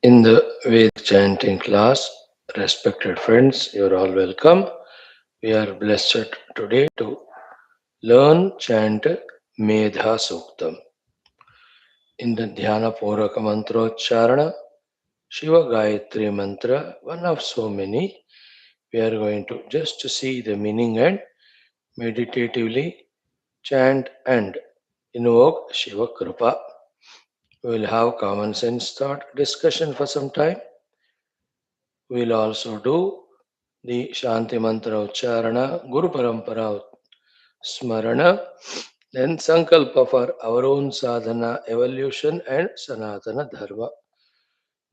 In the Vedic chanting class, respected friends, you are all welcome. We are blessed today to learn chant Medha Suktam. In the Dhyana Puraka Mantrocharana, Shiva Gayatri Mantra, one of so many, we are going to just to see the meaning and meditatively chant and invoke Shiva Kripa. We will have common sense thought discussion for some time. We will also do the Shanti Mantra Ucharana, Guru Parampara Smarana, then Sankalpa for our own sadhana, evolution and Sanatana Dharma.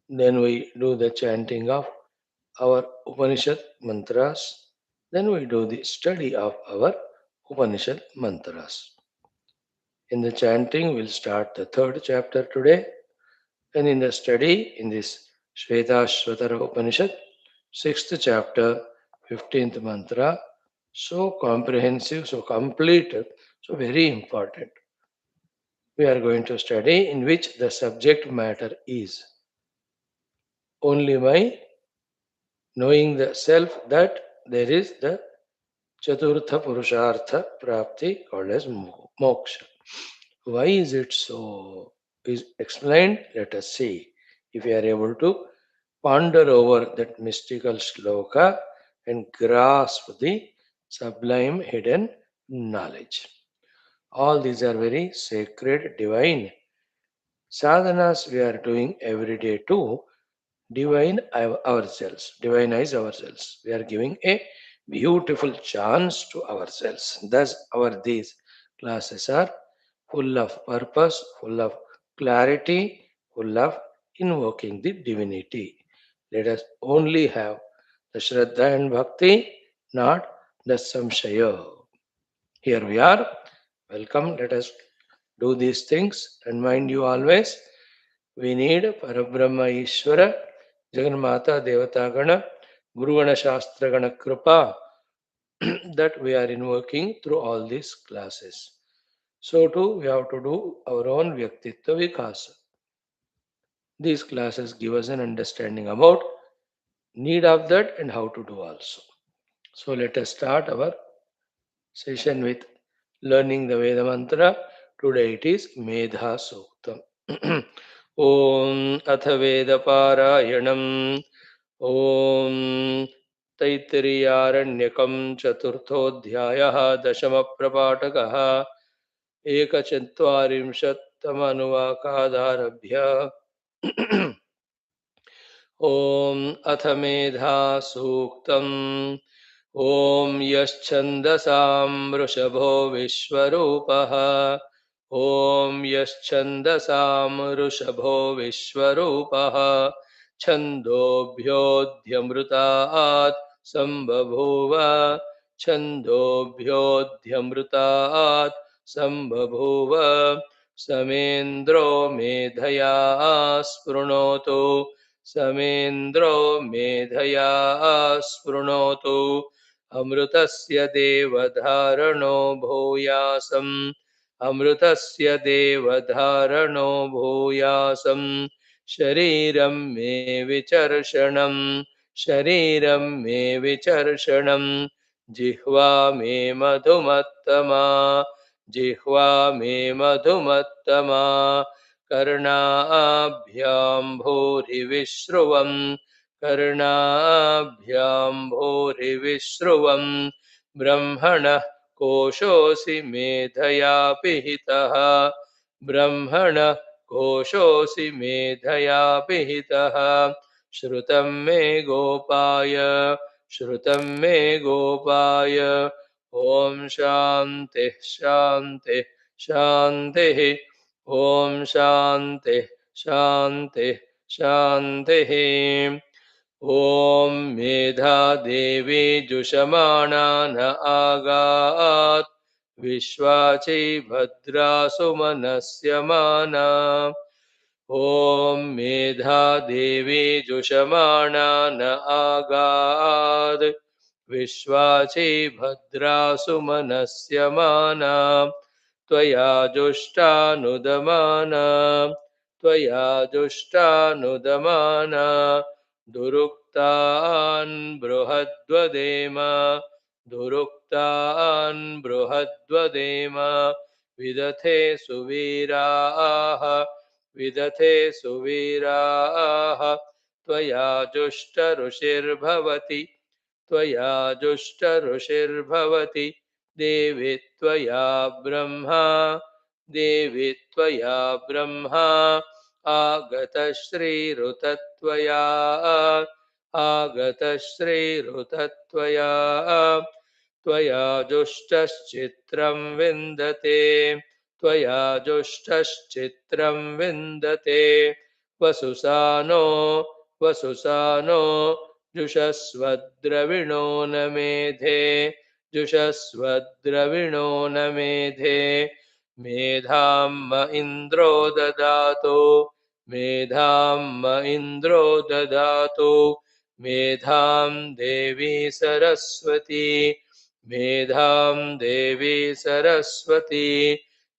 Then we do the chanting of our Upanishad mantras. Then we do the study of our Upanishad mantras. In the chanting, we'll start the third chapter today. And in the study, in this Shwethshwathara Upanishad, sixth chapter, 15th mantra, so comprehensive, so complete, so very important. We are going to study in which the subject matter is only by knowing the self that there is the Chaturtha Purushartha Prapti called as Moksha. Why is it so? Is explained. Let us see if we are able to ponder over that mystical shloka and grasp the sublime hidden knowledge. All these are very sacred, divine sadhanas we are doing every day to divinize ourselves. We are giving a beautiful chance to ourselves. Thus, these classes are full of purpose, full of clarity, full of invoking the divinity. Let us only have the Shraddha and Bhakti, not the Samshaya. Here we are. Welcome. Let us do these things and mind you always. We need Parabrahma Ishvara, Jagannatha Devatagana, Gurugana Shastragana Kripa that we are invoking through all these classes. So too, we have to do our own Vyaktitva Vikasa. These classes give us an understanding about need of that and how to do also. So let us start our session with learning the Veda mantra. Today it is Medha Suktam. Om Atha Veda Parayanam Om Taittiriyaranyakam Chaturthodhyayah Dashama Prapatakaha Ekachatvarimshattamanuvakadharabhya Om Atha Medha Suktam Om Yaschandasam Vrishabho Vishwarupaha Om Yaschandasam Vrishabho Vishwarupaha Chandobhyodhyamrutaat Sambhabhuva Chandobhyodhyamrutaat Sambhabhuva Samendro Medhaya Sprunotu Samendro Medhaya Sprunotu Amrutasya Devadharano Bhuyasam Amrutasya Devadharano Bhuyasam Shariram Me Vicharshanam Shariram Me Vicharshanam Jihva Me Madhumattama Jihva Me Madhumattama Karnabhyam Bhuri Vishruvam Karnabhyam Bhuri Vishruvam Brahmana Koshosi Medhaya Pihitaha Brahmana Koshosi Medhaya Pihitaha Shrutam Me Gopaya Shrutam Me Gopaya Om Shanti Shanti Shanti Om Shanti Shanti Shanti Om Medha Devi Jushamana Na Agat Vishwachi Bhadra Sumanasya Mana Om Medha Devi Jushamana Na Agad Vishwachi Bhadra Sumanasya Mana त्वया जुष्टानुदमाना त्वया जुष्टानुदमाना दुरुक्तान् बृहद्वदेम दुरुक्तान् बृहद्वदेम विदथे सुवीराः विदथे सुवीराः त्वया जुष्टऋषिर्भवति त्वया जुष्टऋषिर्भवति देवी त्वया ब्रह्मा देवी त्वया ब्रह्मा आगतश्रीरुतत्वया आगतश्रीरुतत्वया त्वया जुष्टश्चित्रं विन्दते त्वया जुष्टश्चित्रं विन्दते वसुसानो वसुसानो जुषस्वद्रविणो न मेधे जुषस्वद्रविणो न मेधे मेधां म इन्द्रो ददातु मेधां म इन्द्रो ददातु मेधां देवी सरस्वती मेधां देवी सरस्वती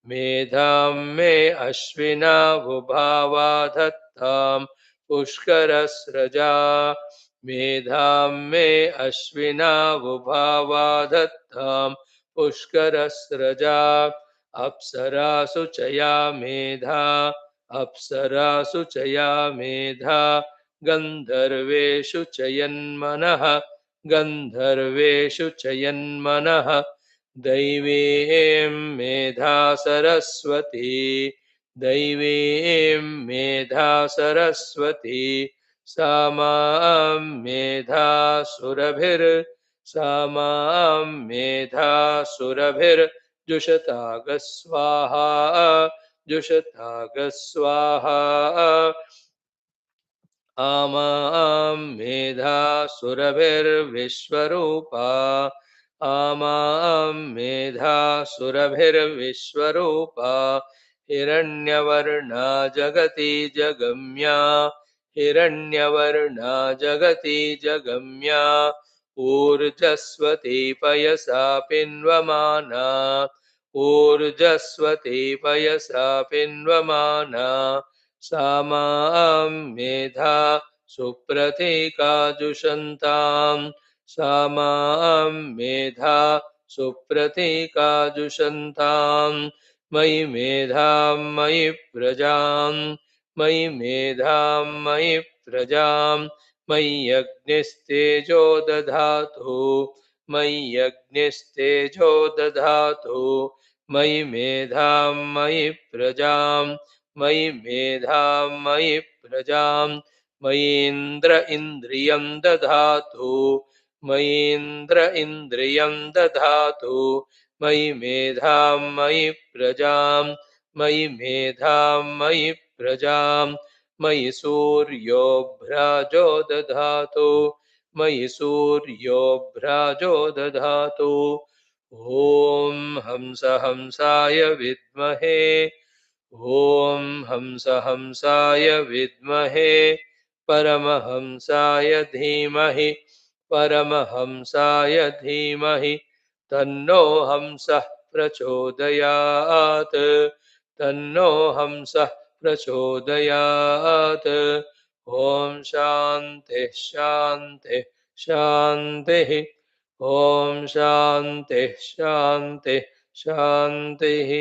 मेधां मे अश्विनावुभावा धत्तां पुष्करस्रजा मेधां मे अश्विनावुभावा धत्तां पुष्करस्रजा अप्सरासु च या मेधा अप्सरासु च या मेधा गन्धर्वेषु च यन्मनः गन्धर्वेषु च यन्मनः दैवीं मेधा सरस्वती दैवीं मेधा सरस्वती सा मां मेधा मेधा सुरभिर्जुषतागस्वाहा जुषतागस्वाहा आमां मेधा सुरभिर्विश्वरूपा आमां मेधा सुरभिर्विश्वरूपा हिरण्यवर्णा जगति जगम्या हिरण्यवर्णा जगति जगम्या ऊर्जस्वती पयसा पिन्वमाना ऊर्जस्वती पयसा पिन्वमाना सा मां मेधा सुप्रतीकाजुषन्तां सा मां मेधा सुप्रतीकाजुषन्तां मयि मेधां मयि प्रजां मयि मेधां मयि प्रजां मयि अग्निस्तेजो दधातु मयि अग्निस्तेजो दधातु मयि मेधां मयि प्रजां मयि मेधां मयि प्रजां मयीन्द्र इन्द्रियं दधातु मयीन्द्र इन्द्रियं दधातु मयि मेधां मयि प्रजां मयि मेधां मयि प्रजां मयि सूर्यो भ्राजो दधातु मयि सूर्यो भ्राजो दधातु ॐ हंस हंसाय विद्महे ॐ हंस हंसाय विद्महे परमहंसाय धीमहि परमहंसाय धीमहि तन्नो हंसः प्रचोदयात् तन्नो हंसः प्रचोदयात् ॐ शान्तिः शान्तिः शान्तिः ॐ शान्तिः शान्तिः शान्तिः.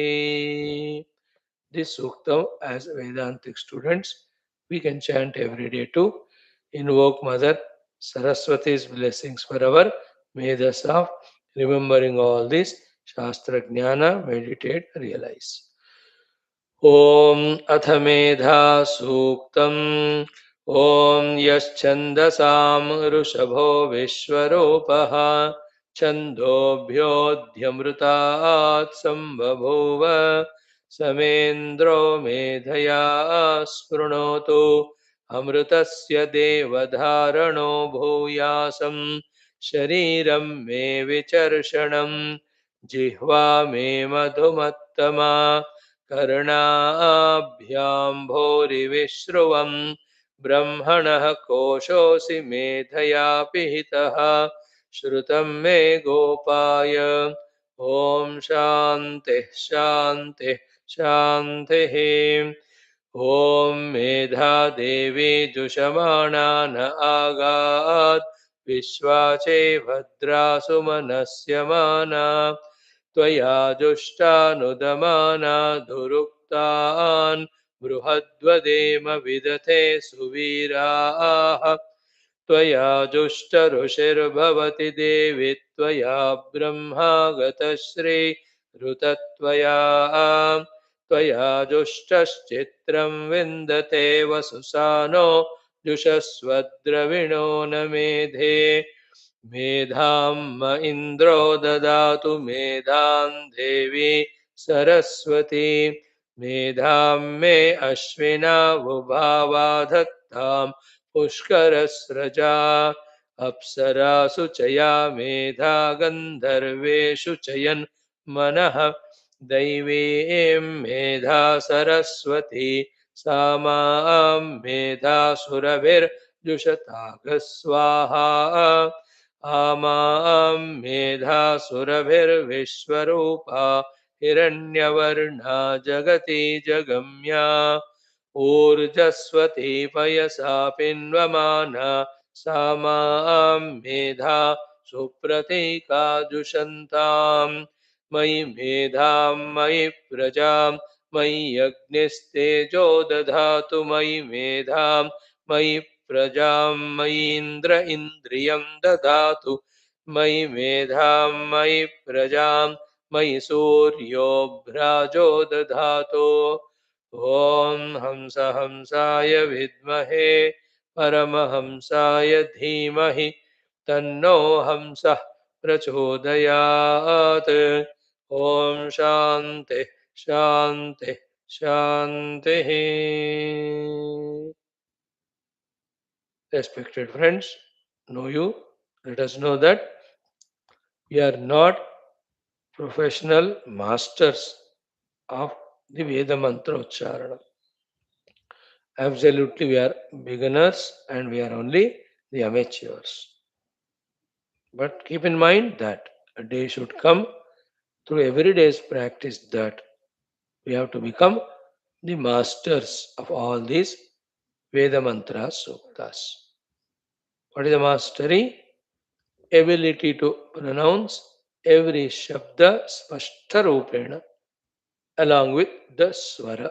This Suktam, as Vedantic students, we can chant every day to invoke Mother Saraswati's blessings forever. May the of remembering all this Shastra Jnana, meditate, realize. ॐ अथ मेधा सूक्तम् ॐ यश्छन्दसां ऋषभो विश्वरूपः छन्दोभ्योऽध्यमृतात् सम्बभूव समेन्द्रो मेधया स्पृणोतु अमृतस्य देवधारणो भूयासं शरीरं मे विचर्षणं जिह्वा मे मधुमत्तमा कर्णाभ्याम्भोरिविश्रुवं ब्रह्मणः कोशोऽसि मेधया पिहितः श्रुतं मे गोपाय Om Shanti Shanti Shanti. Om Medha Devi Jushamana na Agad Vishwache Bhadra Sumanasya Mana Tvaya Jushtanudamana Dhuruktaan Bruhadvadema Vidate Suviraah त्वया जुष्टऋषिर्भवति देवि त्वया ब्रह्मा गतश्री ऋतत्वया त्वया जुष्टश्चित्रं विन्दते वसुसानो जुषस्वद्रविणो न मेधे मेधां म इन्द्रो ददातु मेधां देवी सरस्वती मेधां मे अश्विना वुभावा पुष्करस्रजा अप्सरासु चया मेधा गन्धर्वेषु चयन् मनः दैवीं मेधा सरस्वती सा मां मेधासुरभिर्जुषतागस्वाहा आमां मेधासुरभिर्विश्वरूपा हिरण्यवर्णा जगति जगम्या ऊर्जस्वती पयसा पिन्वमाना सा मां मेधा सुप्रतीकाजुषन्ताम् मयि मेधां मयि प्रजां मयि अग्निस्तेजो दधातु मयि मेधां मयि प्रजां मयीन्द्र इन्द्रियं ददातु मयि मेधां मयि प्रजां मयि सूर्यो भ्राजो दधातु ॐ हंस हंसाय विद्महे परमहंसाय धीमहि तन्नो हंसः प्रचोदयात् ॐ शान्ति शान्ति शान्तिः. Respected friends, know you, let us know that we are not professional masters of the Veda Mantra Ucharana. Absolutely, we are beginners and we are only the amateurs. But keep in mind that a day should come through every day's practice that we have to become the masters of all these Veda Mantras, Suktas. What is the mastery? Ability to pronounce every Shabda Spashta Rupena along with the Swara.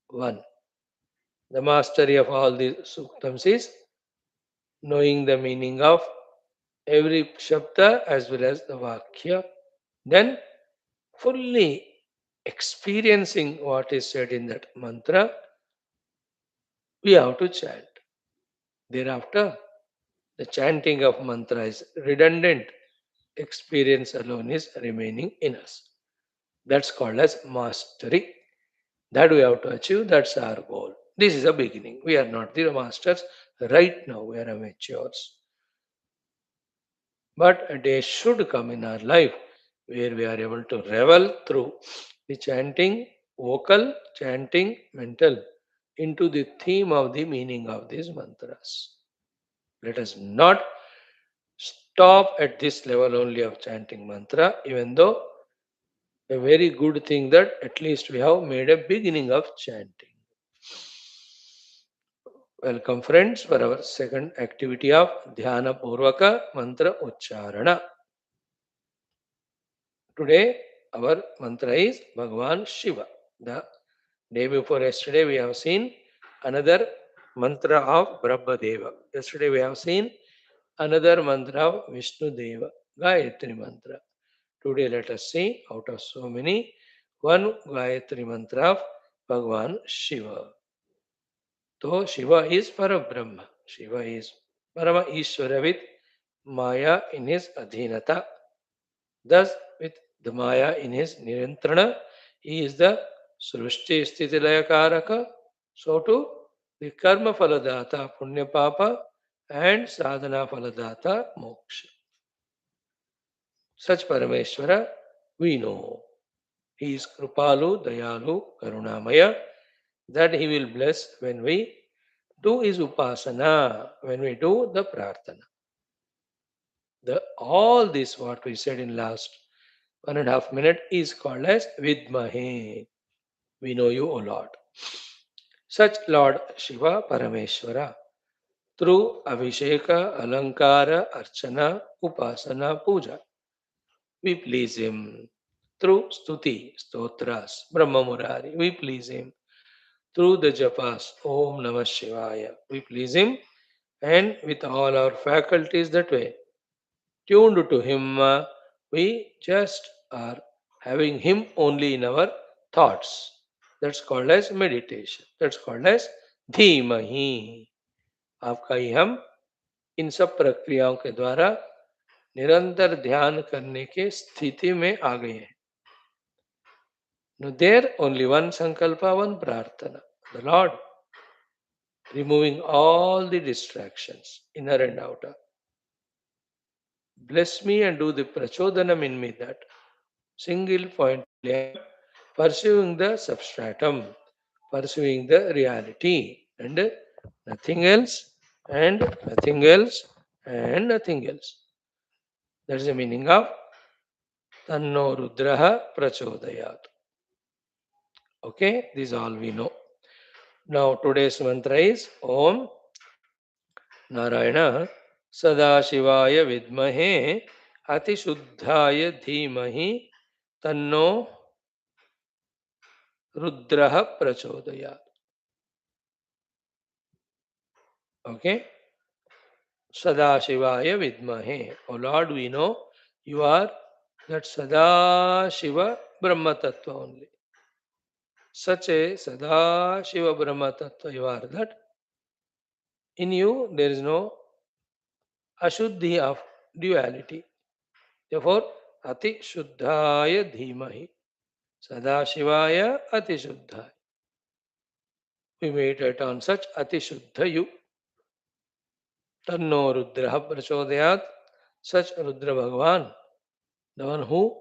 One. The mastery of all these Suktams is knowing the meaning of every Shabda as well as the Vakya. Then fully experiencing what is said in that mantra, we have to chant. Thereafter, the chanting of mantra is redundant. Experience alone is remaining in us. That's called as mastery. That we have to achieve. That's our goal. This is a beginning. We are not the masters right now. We are amateurs. But a day should come in our life where we are able to revel through the chanting, vocal, chanting, mental, into the theme of the meaning of these mantras. Let us not stop at this level only of chanting mantra, even though a very good thing that at least we have made a beginning of chanting. Welcome friends for our second activity of Dhyana Purvaka Mantra Ucharana. Today our mantra is Bhagavan Shiva. The day before yesterday we have seen another mantra of Brahmadeva. Yesterday we have seen another mantra of Vishnu Deva, Gayatri mantra. Today let us see out of so many one Gayatri mantra of Bhagavan Shiva. So Shiva is Parabrahma. Shiva is Parama Ishvara with Maya in his Adhinata. Thus, with the Maya in his Nirantrana, he is the Srushti Sthiti Laya Karaka. So too, the Karma Phaladata Punya Papa and Sadhana Phaladata Moksha. Such Parameshwara we know. He is Krupalu, Dayalu, Karunamaya, that he will bless when we do his Upasana, when we do the Prarthana. All this what we said in last 1.5 minute is called as Vidmahe. We know you, O Lord. Such Lord Shiva Parameshwara, through Abhisheka, Alankara, Archana, Upasana, Puja, we please him. Through Stuti, Stotras, Brahma Murari, we please him. Through the japas, Om Namah Shivaya, we please him. And with all our faculties that way, tuned to him, we just are having him only in our thoughts. That's called as meditation. That's called as धीमहि. आपका ही हम इन सब प्रक्रियाओं के द्वारा निरंतर ध्यान करने के स्थिति में आ गए हैं. Now there only one sankalpa, one prarthana. The Lord removing all the distractions, inner and outer. Bless me and do the prachodhanam in me that single point pursuing the substratum, pursuing the reality, and nothing else, and nothing else, and nothing else. That is the meaning of Tanno Rudraha Prachodayat. Okay, this is all we know. Now today's mantra is Om Narayana Sadashivaya Vidmahe Atishuddhaya Dhimahi Tanno Rudraha Prachodayat. Okay, Sadashivaya Vidmahe. Oh Lord, we know you are that Sadashiva Brahma Tattva only. Such a Sadashiva Brahma Tattva you are that in you there is no ashuddhi of duality. Therefore, Ati Shuddhaya Dhimahi. Sadashivaya Ati Shuddhaya. We meditate on such Ati Shuddha you. Tanno Rudraha Prachodayat. Such Rudra Bhagavan, the one who,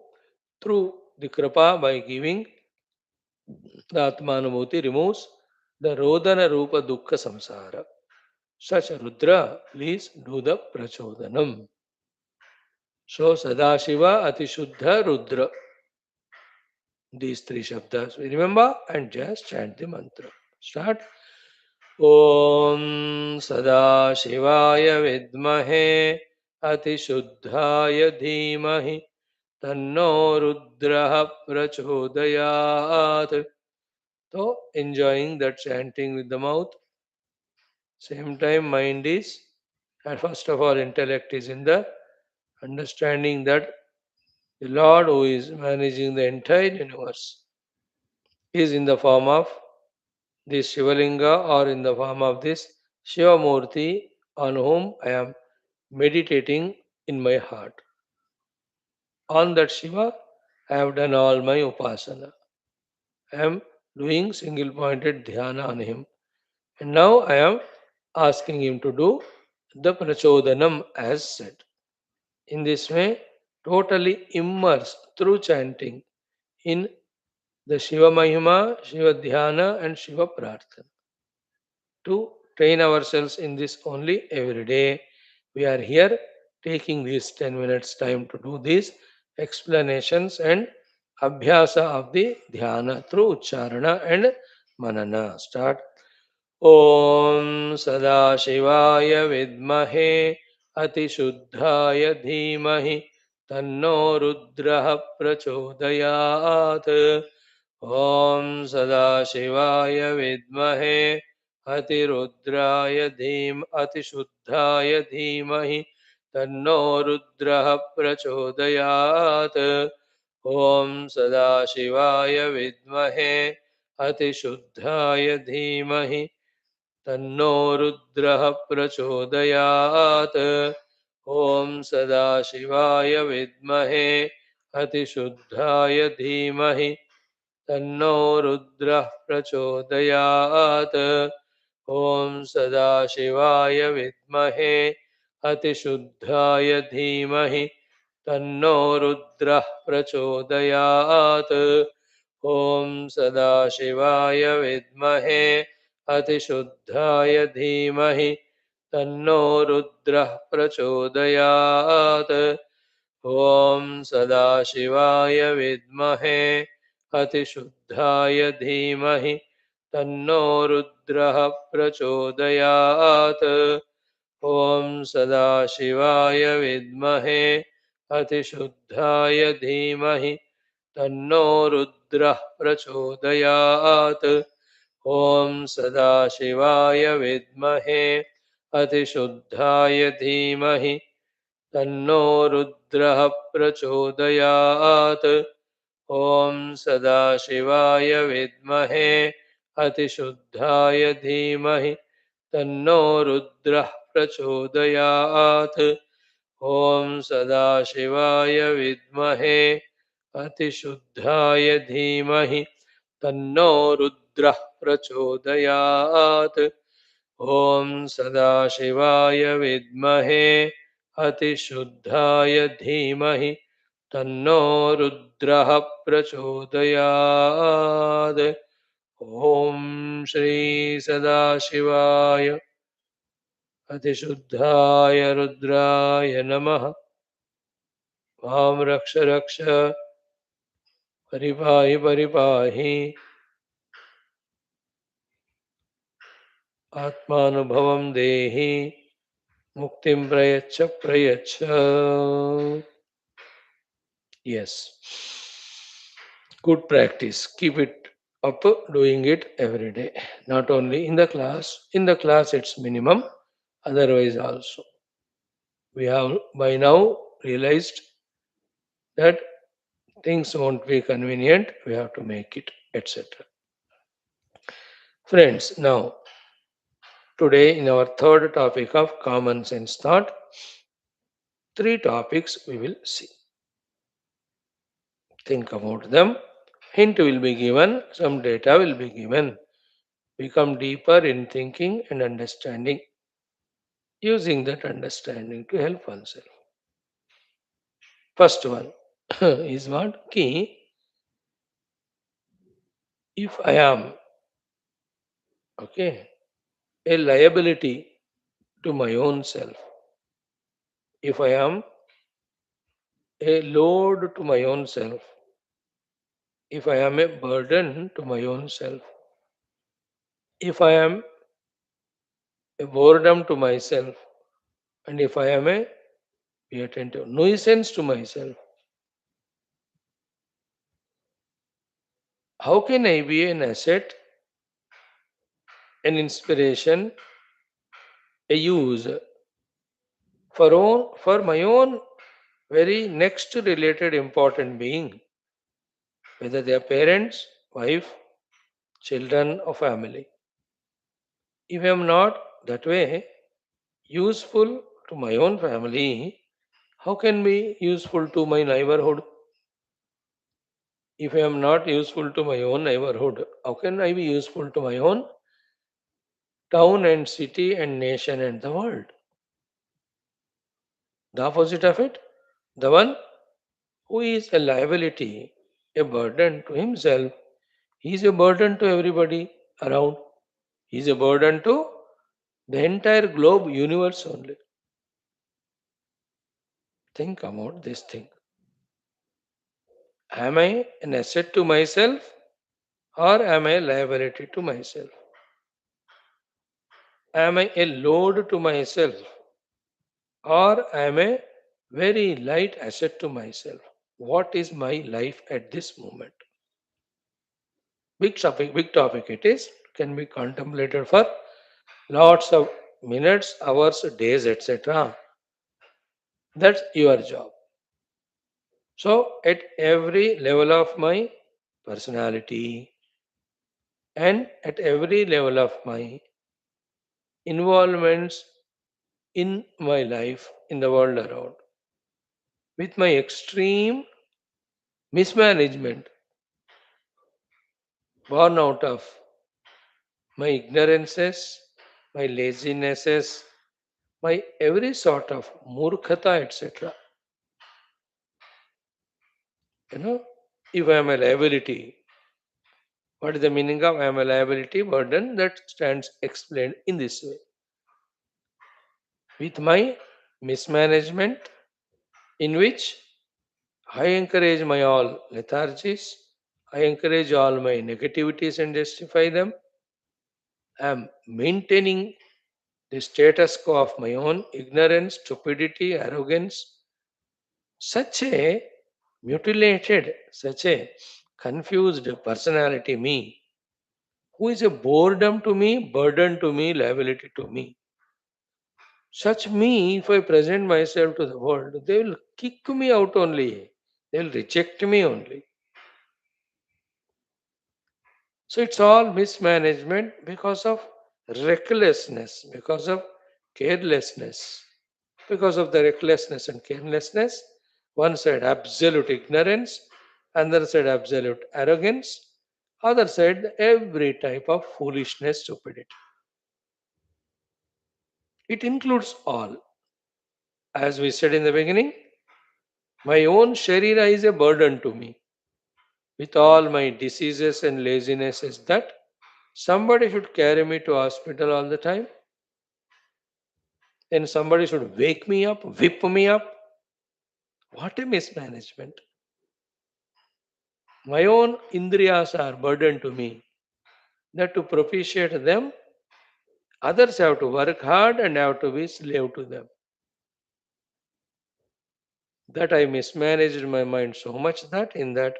through the Kripa by giving the Atmanubhuti, removes the Rodana Rupa Dukkha Samsara. Such Rudra, please do the Prachodhanam. So, Sadashiva Ati Shuddha Rudra. These three shabdas we remember and just chant the mantra. Start. Om Sadashivaya Vidmahe Atishuddhaya Dhimahi Tanno Rudraha Prachodayat. So, enjoying that chanting with the mouth. Same time, mind is, and first of all, intellect is in the understanding that the Lord who is managing the entire universe is in the form of this Shivalinga or in the form of this Shiva Murti on whom I am meditating in my heart. On that Shiva, I have done all my upasana. I am doing single pointed dhyana on him. And now I am asking him to do the prachodhanam as said. In this way, totally immersed through chanting in the Shiva Mahima, Shiva Dhyana, and Shiva Prarthana. To train ourselves in this only every day, we are here taking these 10 minutes time to do these explanations and abhyasa of the dhyana through ucharana and manana. Start. Om Sadashivaya Vidmahe Atishuddhaya Dhimahi Tanno Rudraha Prachodayat. Om Sadashivaya Vidmahe Atirudraya Atishuddhaya Dhimahi Tanno Rudraha Prachodayat. Om Sadashivaya Vidmahe Atishuddhaya Dhimahi तन्नो रुद्रः प्रचोदयात्. ॐ सदाशिवाय विद्महे अतिशुद्धाय धीमहि तन्नो रुद्रः प्रचोदयात्. ॐ सदाशिवाय विद्महे अतिशुद्धाय धीमहि तन्नो रुद्रः प्रचोदयात्. ॐ सदाशिवाय विद्महे अतिशुद्धाय धीमहि तन्नो रुद्रः प्रचोदयात्. ॐ सदाशिवाय विद्महे अतिशुद्धाय धीमहि तन्नो रुद्रः प्रचोदयात्। ॐ सदाशिवाय विद्महे अतिशुद्धाय धीमहि तन्नो रुद्रः प्रचोदयात्। ॐ सदाशिवाय विद्महे अतिशुद्धाय धीमहि तन्नो रुद्रः प्रचोदयात्। ॐ सदाशिवाय विद्महे अतिशुद्धाय धीमहि तन्नो रुद्रः प्रचोदयात्। ॐ सदाशिवाय विद्महे अतिशुद्धाय धीमहि तन्नो रुद्रः प्रचोदयात्। ॐ सदाशिवाय विद्महे अतिशुद्धाय धीमहि तन्नो रुद्रः प्रचोदयात्। ॐ श्री सदाशिवाय अतिशुद्धाय रुद्राय नमः। मां रक्ष रक्ष परिपाहि परिपाहि। आत्मानुभवं देहि मुक्तिं प्रयच्छ प्रयच्छ। Yes, good practice. Keep it up, doing it every day. Not only in the class. In the class, it's minimum. Otherwise, also. We have by now realized that things won't be convenient. We have to make it, etc. Friends, now today in our third topic of common sense thought, three topics we will see. Think about them. Hint will be given, some data will be given. Become deeper in thinking and understanding, using that understanding to help oneself. First one is what? Key. If I am, okay, a liability to my own self, if I am a load to my own self, if I am a burden to my own self, if I am a boredom to myself, and if I am a, be attentive, nuisance to myself, how can I be an asset, an inspiration, a use for my own very next related important being, whether they are parents, wife, children, or family? If I am not that way useful to my own family, how can be useful to my neighborhood? If I am not useful to my own neighborhood, how can I be useful to my own town and city and nation and the world? The opposite of it, the one who is a liability, a burden to himself, he is a burden to everybody around. He is a burden to the entire globe universe only. Think about this thing. Am I an asset to myself or am I a liability to myself? Am I a load to myself or am I a very light asset to myself? What is my life at this moment? Big topic it is, can be contemplated for lots of minutes, hours, days, etc. That's your job. So, at every level of my personality and at every level of my involvements in my life, in the world around, with my extreme mismanagement born out of my ignorances, my lazinesses, my every sort of murkhata, etc. If I am a liability, what is the meaning of I am a liability burden? That stands explained in this way. With my mismanagement, in which I encourage my all lethargies. I encourage all my negativities and justify them. I am maintaining the status quo of my own ignorance, stupidity, arrogance. Such a mutilated, such a confused personality me, who is a boredom to me, burden to me, liability to me. Such me, if I present myself to the world, they will kick me out only. They will reject me only. So it's all mismanagement because of recklessness, because of carelessness. Because of the recklessness and carelessness, one side absolute ignorance, another side absolute arrogance, other side every type of foolishness, stupidity. It includes all. As we said in the beginning, my own sharira is a burden to me. With all my diseases and laziness, is that somebody should carry me to hospital all the time? Then somebody should wake me up, whip me up. What a mismanagement. My own indriyas are burden to me. That to propitiate them, others have to work hard and have to be slave to them. That I mismanaged my mind so much that in that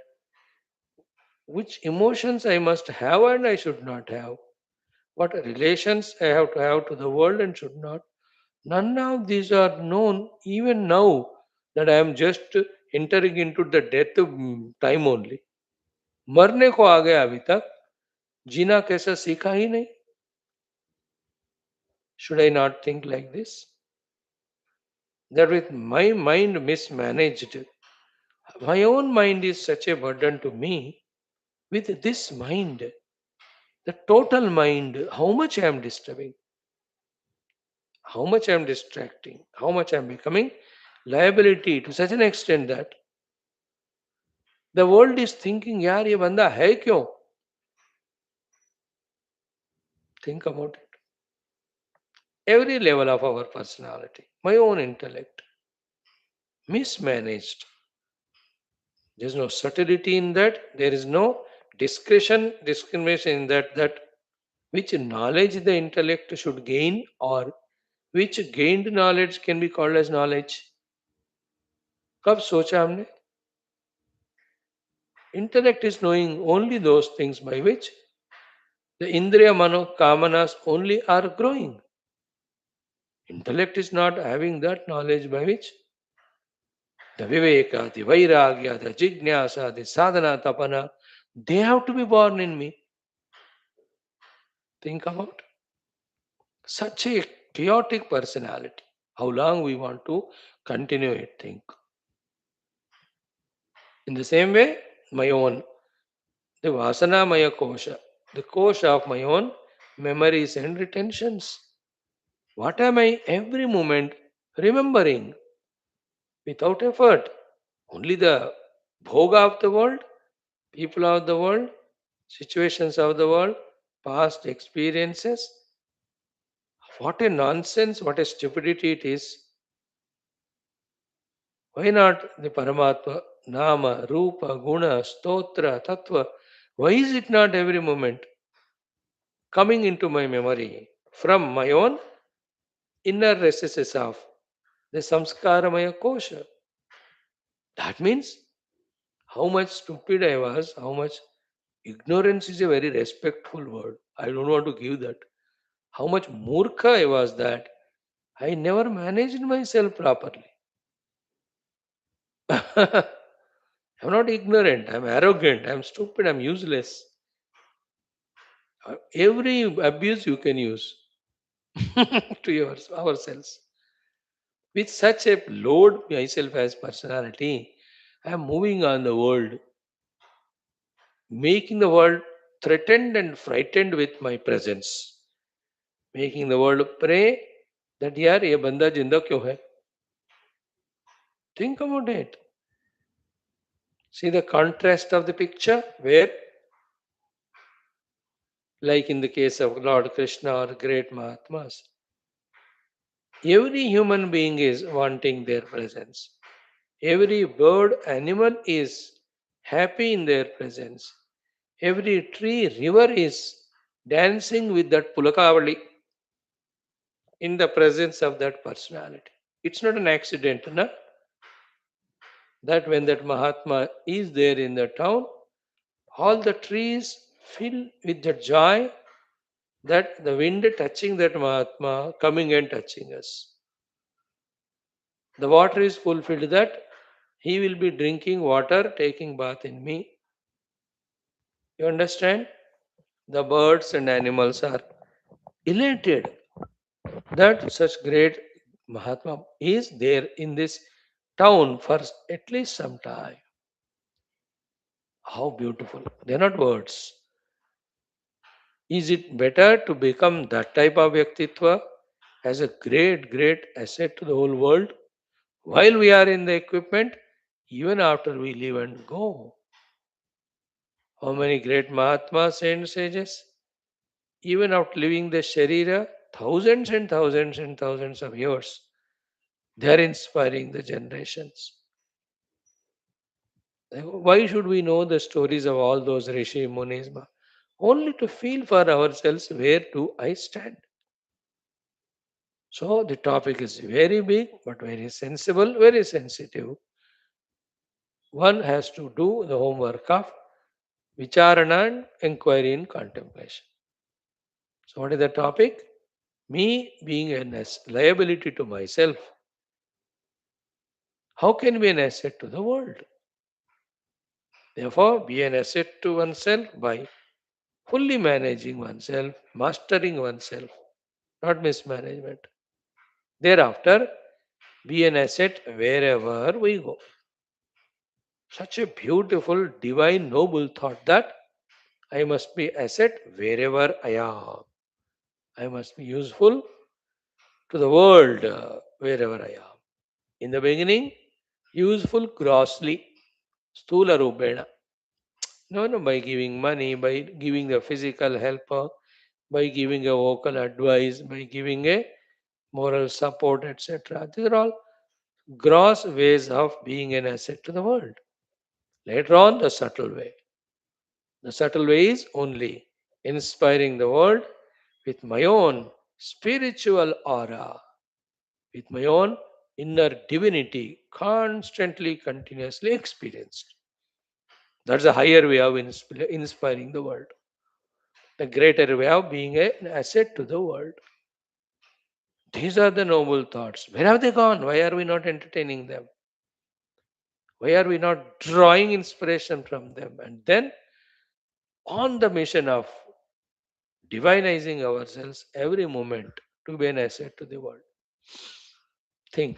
which emotions I must have and I should not have, what relations I have to the world and should not. None of these are known even now that I am just entering into the death time only. मरने को आ गया अभी तक जीना कैसा सीखा ही नहीं. Should I not think like this? That with my mind mismanaged, my own mind is such a burden to me. With this mind, the total mind, how much I am disturbing, how much I am distracting, how much I am becoming liability to such an extent that the world is thinking, यार ये बंदा है क्यों? Think about it. Every level of our personality, my own intellect, mismanaged. There is no subtlety in that. There is no discrimination in that. That which knowledge the intellect should gain or which gained knowledge can be called as knowledge. कब सोचा हमने? Intellect is knowing only those things by which the indriya mano kamanas only are growing. Intellect is not having that knowledge by which the viveka, the vairagya, the jignasa, the sadhana, tapana, they have to be born in me. Think about such a chaotic personality. How long we want to continue it, think. In the same way, my own, the vasana maya kosha, the kosha of my own memories and retentions. What am I every moment remembering without effort? Only the bhoga of the world, people of the world, situations of the world, past experiences. What a nonsense, what a stupidity it is. Why not the Paramatma, Nama, Rupa, Guna, Stotra, Tattva? Why is it not every moment coming into my memory from my own inner recesses of the Samskaramaya Kosha? That means how much stupid I was, how much ignorance is a very respectful word. I don't want to give that. How much murkha I was that I never managed myself properly. I'm not ignorant, I'm arrogant, I'm stupid, I'm useless. Every abuse you can use to ourselves. With such a load myself as personality, I am moving on the world, making the world threatened and frightened with my presence, making the world pray that यार ये बंदा जिंदा क्यों है? Think about it. See the contrast of the picture where, like in the case of Lord Krishna or great Mahatmas, every human being is wanting their presence. Every bird, animal is happy in their presence. Every tree, river is dancing with that pulakavali in the presence of that personality. It's not an accident, na? That when that Mahatma is there in the town, all the trees fill with the joy that the wind touching that Mahatma coming and touching us. The water is fulfilled that he will be drinking water, taking bath in me. You understand? The birds and animals are elated that such great Mahatma is there in this town for at least some time. How beautiful. They're not words. Is it better to become that type of Vyaktitva as a great, great asset to the whole world while we are in the equipment, even after we leave and go? How many great Mahatmas and sages, even after leaving the Sharira, thousands and thousands and thousands of years, they are inspiring the generations. Why should we know the stories of all those Rishi Munis? Only to feel for ourselves where do I stand. So the topic is very big but very sensible, very sensitive. One has to do the homework of vicharana and inquiry in contemplation. So what is the topic? Me being a liability to myself. How can be an asset to the world? Therefore, be an asset to oneself by fully managing oneself, mastering oneself, not mismanagement. Thereafter, be an asset wherever we go. Such a beautiful, divine, noble thought that I must be asset wherever I am. I must be useful to the world wherever I am. In the beginning, useful grossly, stula rupena. No, by giving money, by giving the physical help, by giving a vocal advice, by giving a moral support, etc. These are all gross ways of being an asset to the world. Later on, the subtle way. The subtle way is only inspiring the world with my own spiritual aura, with my own inner divinity, constantly, continuously experienced. That's a higher way of inspiring the world, a greater way of being an asset to the world. These are the noble thoughts. Where have they gone? Why are we not entertaining them? Why are we not drawing inspiration from them? And then on the mission of divinizing ourselves every moment to be an asset to the world. Think.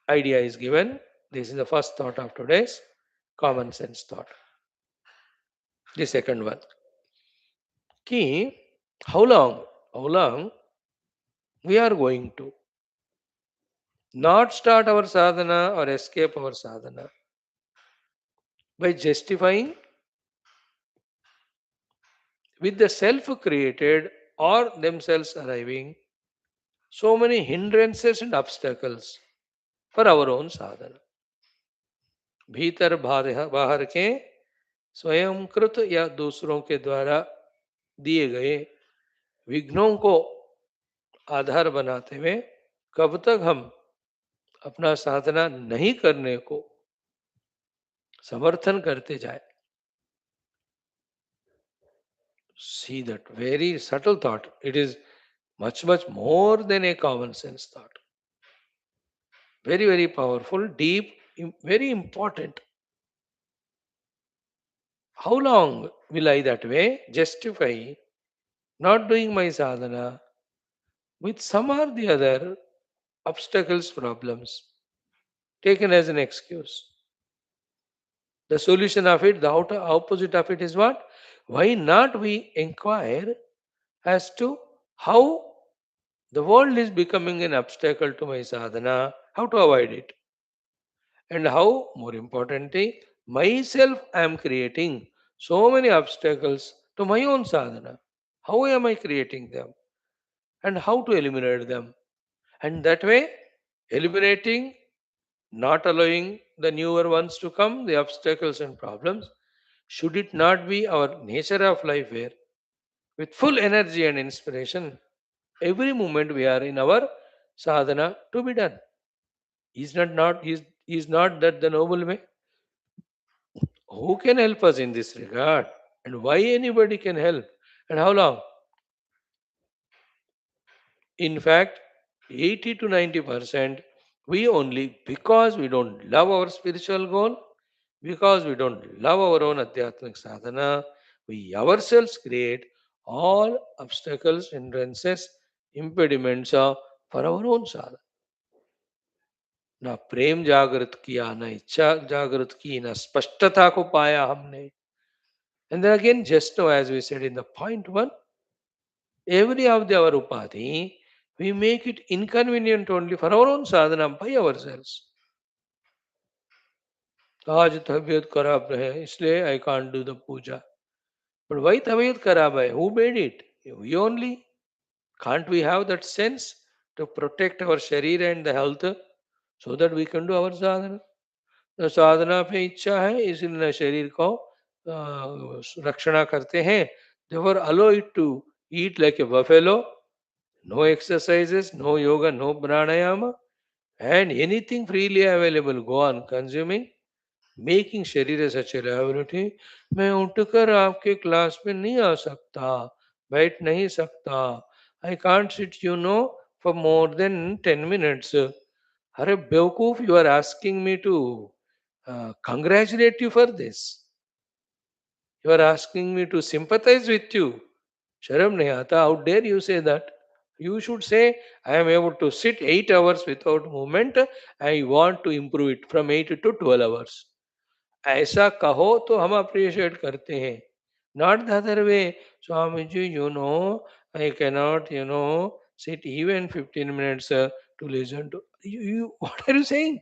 Idea is given. This is the first thought of today's common sense thought. The second one. Key, how long we are going to not start our sadhana or escape our sadhana by justifying with the self created or themselves arriving so many hindrances and obstacles for our own sadhana. भीतर बाहर के स्वयंकृत या दूसरों के द्वारा दिए गए विघ्नों को आधार बनाते हुए कब तक हम अपना साधना नहीं करने को समर्थन करते जाए. See that very subtle thought. It is much more than a common sense thought. Very powerful, deep, very important. How long will I that way justify not doing my sadhana with some or the other obstacles, problems taken as an excuse? The solution of it, the outer opposite of it is what? Why not we inquire as to how the world is becoming an obstacle to my sadhana, how to avoid it, and how, more importantly, myself I am creating so many obstacles to my own sadhana. How am I creating them? And how to eliminate them? And that way, eliminating not allowing the newer ones to come, the obstacles and problems. Should it not be our nature of life where, with full energy and inspiration, every moment we are in our sadhana to be done? Is not that the noble way? Who can help us in this regard? And why anybody can help? And how long? In fact, 80 to 90% we only because we don't love our spiritual goal, because we don't love our own adhyatmic sadhana, we ourselves create all obstacles, hindrances, impediments for our own sadhana. ना प्रेम जागृत किया, ना इच्छा जागृत की, ना स्पष्टता को पाया हमने. And then again, just now, as we said in the point one, every of the our upadhi, we make it inconvenient only for our own sadhana by ourselves. आज तबीयत खराब है इसलिए I can't do the puja. But why तबीयत खराब है? Who made it? We only. Can't we have that sense to protect our sharir and the health so that we can do our sadhana? तो साधना पे इच्छा है इसलिए शरीर को रक्षणा करते हैं. Therefore, allow it to eat like a buffalo. No exercises, no yoga, no pranayama, and anything freely available, go on consuming, making शरीर such a liability. मैं उठकर आपके क्लास में नहीं आ सकता, बैठ नहीं सकता. I can't sit, for more than 10 minutes. अरे बेवकूफ, you are asking me to congratulate you for this. You are asking me to sympathize with you. Sharam nahi aata. How dare you say that? You should say, I am able to sit 8 hours without movement. I want to improve it from 8 to 12 hours. ऐसा कहो तो हम appreciate करते हैं. Not the other way. Swamiji, I cannot, sit even 15 minutes to listen to you. What are you saying?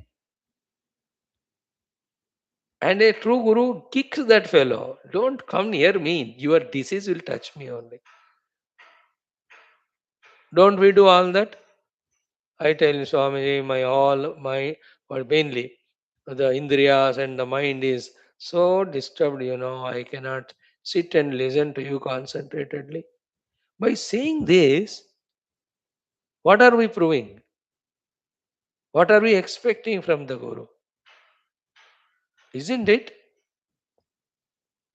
And a true guru kicks that fellow. Don't come near me. Your disease will touch me only. Don't we do all that? I tell you, Swamiji, or mainly the indriyas and the mind is so disturbed, I cannot sit and listen to you concentratedly. By saying this, what are we proving? What are we expecting from the Guru? Isn't it?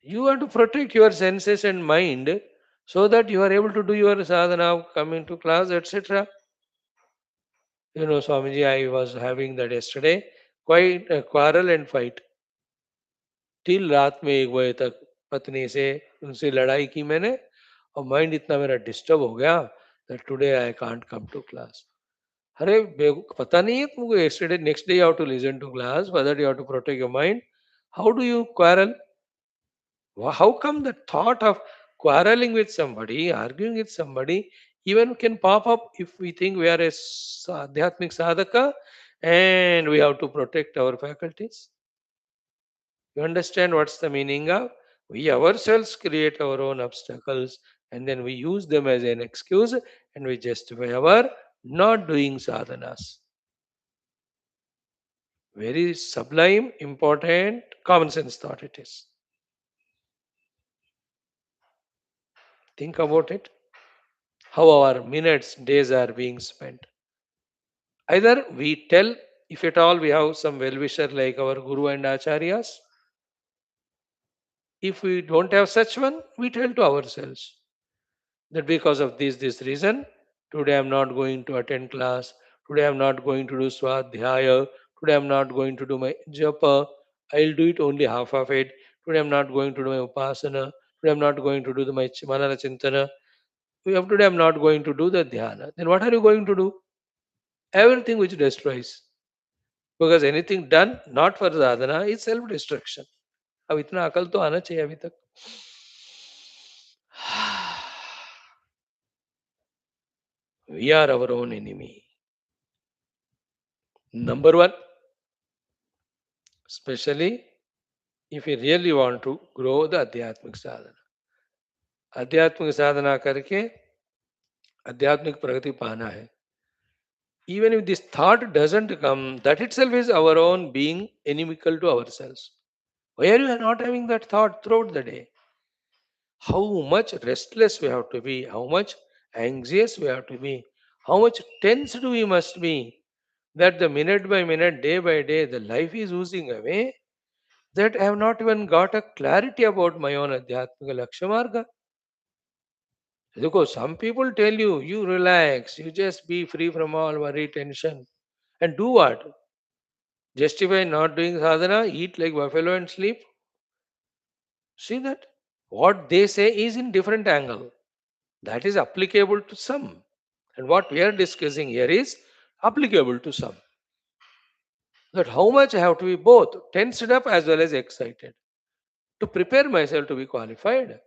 You have to protect your senses and mind so that you are able to do your sadhana, coming to class, etc. Swamiji, I was having that yesterday, quite a quarrel and fight. Till रात में 1 बजे तक पत्नी से उनसे लड़ाई की मैंने, और माइंड इतना मेरा डिस्टर्ब हो गया that today I can't come to class. अरे पता नहीं है तुमको, yesterday next day you have to listen to class for that you have to protect your mind. How do you quarrel? How come the thought of quarreling with somebody, arguing with somebody, even can pop up if we think we are a adhyatmic sadhaka and we have to protect our faculties? You understand what's the meaning of? We ourselves create our own obstacles and then we use them as an excuse and we justify our not doing sadhanas. Very sublime, important, common sense thought it is. Think about it. How our minutes, days are being spent. Either we tell, if at all we have some well wisher like our Guru and Acharyas. If we don't have such one, we tell to ourselves that because of this reason, today I'm not going to attend class, today I'm not going to do swadhyaya, today I'm not going to do my japa, I'll do it only half of it, today I'm not going to do my upasana, today I'm not going to do my manana chintana, today I'm not going to do the dhyana. Then what are you going to do? Everything which destroys. Because anything done not for sadhana is self-destruction. अब इतना अकल तो आना चाहिए अभी तक. We are our own enemy. Number one, especially if you really want to grow the आध्यात्मिक साधना. आध्यात्मिक साधना करके आध्यात्मिक प्रगति पाना है. Even if this thought doesn't come, that itself is our own being inimical to ourselves. Why are you not having that thought throughout the day? How much restless we have to be, how much anxious we have to be, how much tensed we must be, that the minute by minute, day by day, the life is oozing away, that I have not even got a clarity about my own Adhyatmika Lakshamarga. Because some people tell you, you relax, you just be free from all worry, tension, and do what? Justify not doing sadhana, eat like buffalo and sleep. See that? What they say is in different angle. That is applicable to some. And what we are discussing here is applicable to some. That how much I have to be both tensed up as well as excited to prepare myself to be qualified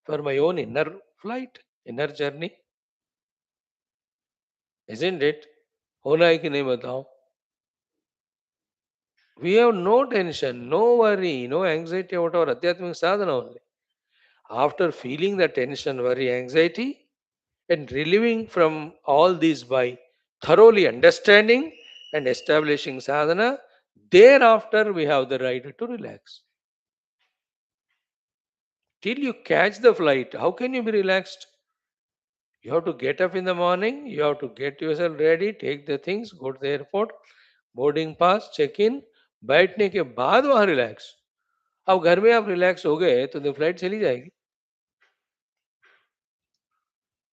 for my own inner flight, inner journey. Isn't it? होना है कि नहीं बताओ? We have no tension, no worry, no anxiety about our Adhyatmic sadhana only. After feeling the tension, worry, anxiety, and relieving from all these by thoroughly understanding and establishing sadhana, thereafter we have the right to relax. Till you catch the flight, how can you be relaxed? You have to get up in the morning, you have to get yourself ready, take the things, go to the airport, boarding pass check in बैठने के बाद वहां relax. अब घर में आप relax हो गए तो द फ्लाइट चली जाएगी.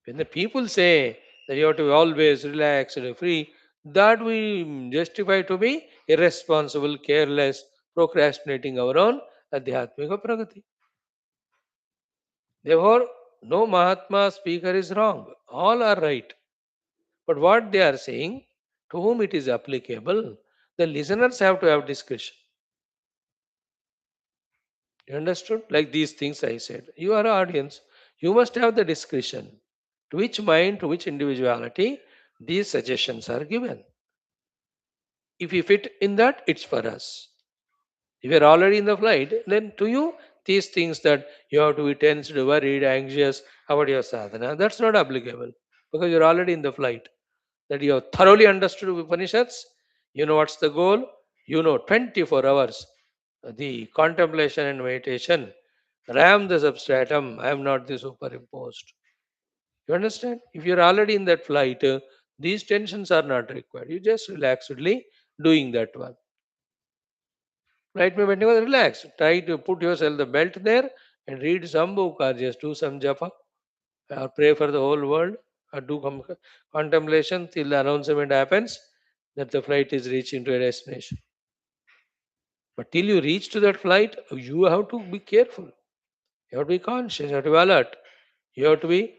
When the people say that you have to be always relaxed and free, that we justify to be irresponsible, careless, procrastinating our own adhyatmika pragati. Therefore, no Mahatma speaker is wrong. All are right. But what they are saying, to whom it is applicable, the listeners have to have discretion. You understood? Like these things I said. You are an audience. You must have the discretion. To which mind, to which individuality, these suggestions are given. If you fit in that, it's for us. If you're already in the flight, then to you, these things that you have to be tensed, worried, anxious about your sadhana, that's not applicable because you're already in the flight. That you have thoroughly understood Upanishads, you know what's the goal, you know 24 hours, the contemplation and meditation. Ram the substratum, I am not the superimposed. You understand? If you're already in that flight, these tensions are not required. You just relaxedly doing that one. Right, mein baithne ke baad relax. Try to put yourself the belt there and read some book or just do some japa or pray for the whole world or do contemplation till the announcement happens that the flight is reaching to a destination. But till you reach to that flight, you have to be careful. You have to be conscious. You have to be alert. You have to be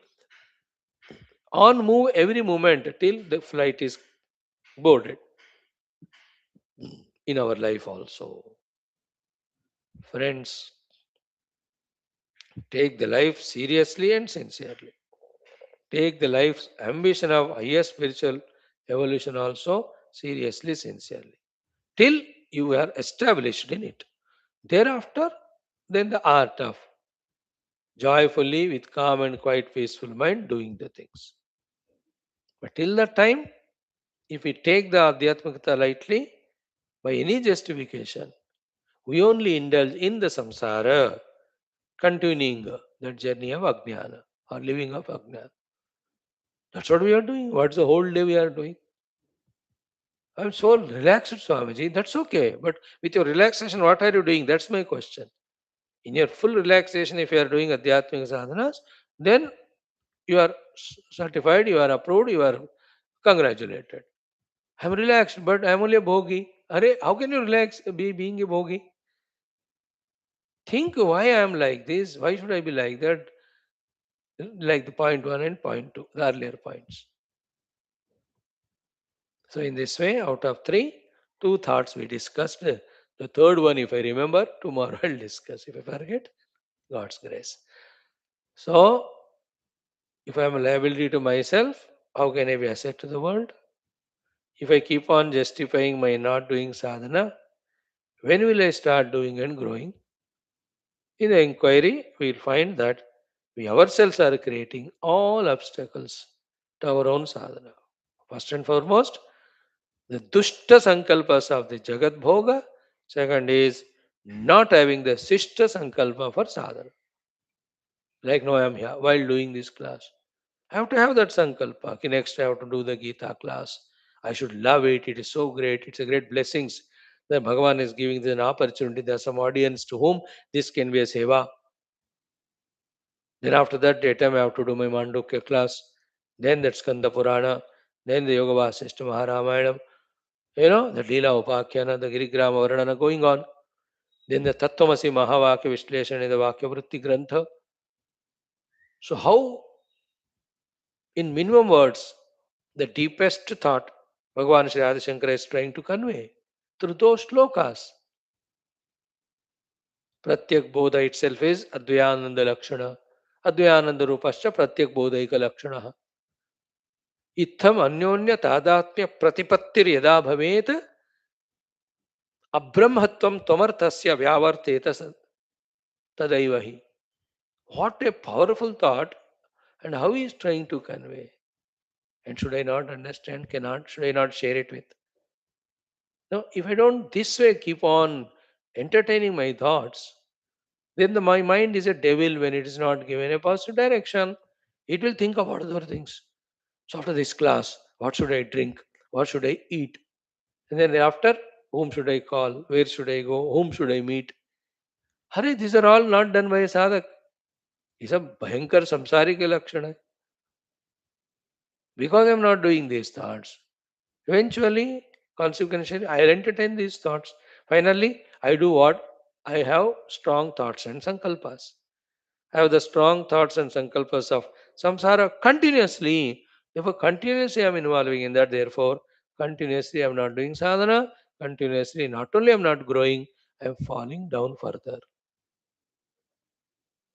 on move every moment till the flight is boarded. In our life also, friends, take the life seriously and sincerely. Take the life's ambition of higher spiritual evolution also seriously, sincerely, till you are established in it. Thereafter, then the art of joyfully, with calm and quiet, peaceful mind, doing the things. But till that time, if we take the Adhyatmikata lightly, by any justification, we only indulge in the samsara, continuing that journey of Ajnana or living of Ajnana. That's what we are doing. What's the whole day we are doing? I'm so relaxed, Swamiji. That's okay. But with your relaxation, what are you doing? That's my question. In your full relaxation, if you are doing Adhyatmika sadhanas, then you are certified, you are approved, you are congratulated. I'm relaxed, but I'm only a bhogi. Are, how can you relax being a bhogi? Think why I am like this. Why should I be like that? Like the point one and point two, the earlier points. So in this way, out of three, two thoughts we discussed. The third one, if I remember, tomorrow I'll discuss. If I forget, God's grace. So if I am a liability to myself, how can I be asset to the world? If I keep on justifying my not doing sadhana, when will I start doing and growing? In the inquiry, we'll find that we ourselves are creating all obstacles to our own sadhana. First and foremost, the dushta sankalpas of the Jagat Bhoga. Second is not having the shishta sankalpa for sadhana. Like now I am here while doing this class. I have to have that sankalpa. Okay, next I have to do the Gita class. I should love it. It is so great. It's a great blessings that Bhagavan is giving this an opportunity. There are some audience to whom this can be a seva. Then after that, daytime I have to do my Mandukya class. Then that Skanda Purana. Then the Yoga Vasishta Maharamayana. The Leela Upakyana, the Girigrama Varnana going on. Then the Tattvamasi Mahavakya Vishleshana in the Vakya Vritti Grantha. So how, in minimum words, the deepest thought Bhagavan Sri Adi Shankara is trying to convey through those shlokas. Pratyak Bodha itself is Advayananda Lakshana. Advayananda Rupascha Pratyak Bodhaika Lakshana. Itham Anyonya Tadatmya Pratipattir Yada Bhavet Abrahmatvam Tvamartasya Vyavarteta Tadaivahi. What a powerful thought, and how he is trying to convey. And should I not understand, should I not share it with? Now, if I don't this way keep on entertaining my thoughts, then my mind is a devil when it is not given a positive direction. It will think about other things. So after this class, what should I drink? What should I eat? And then after, whom should I call? Where should I go? Whom should I meet? Hare, these are all not done by a sadhak. It's a bhayankar samsari ke lakshana. Because I'm not doing these thoughts, eventually, consequentially, I'll entertain these thoughts. Finally, I do what? I have strong thoughts and sankalpas. I have the strong thoughts and sankalpas of samsara continuously. Therefore, continuously I'm involving in that. Therefore, continuously I'm not doing sadhana. Continuously, not only I'm not growing, I'm falling down further.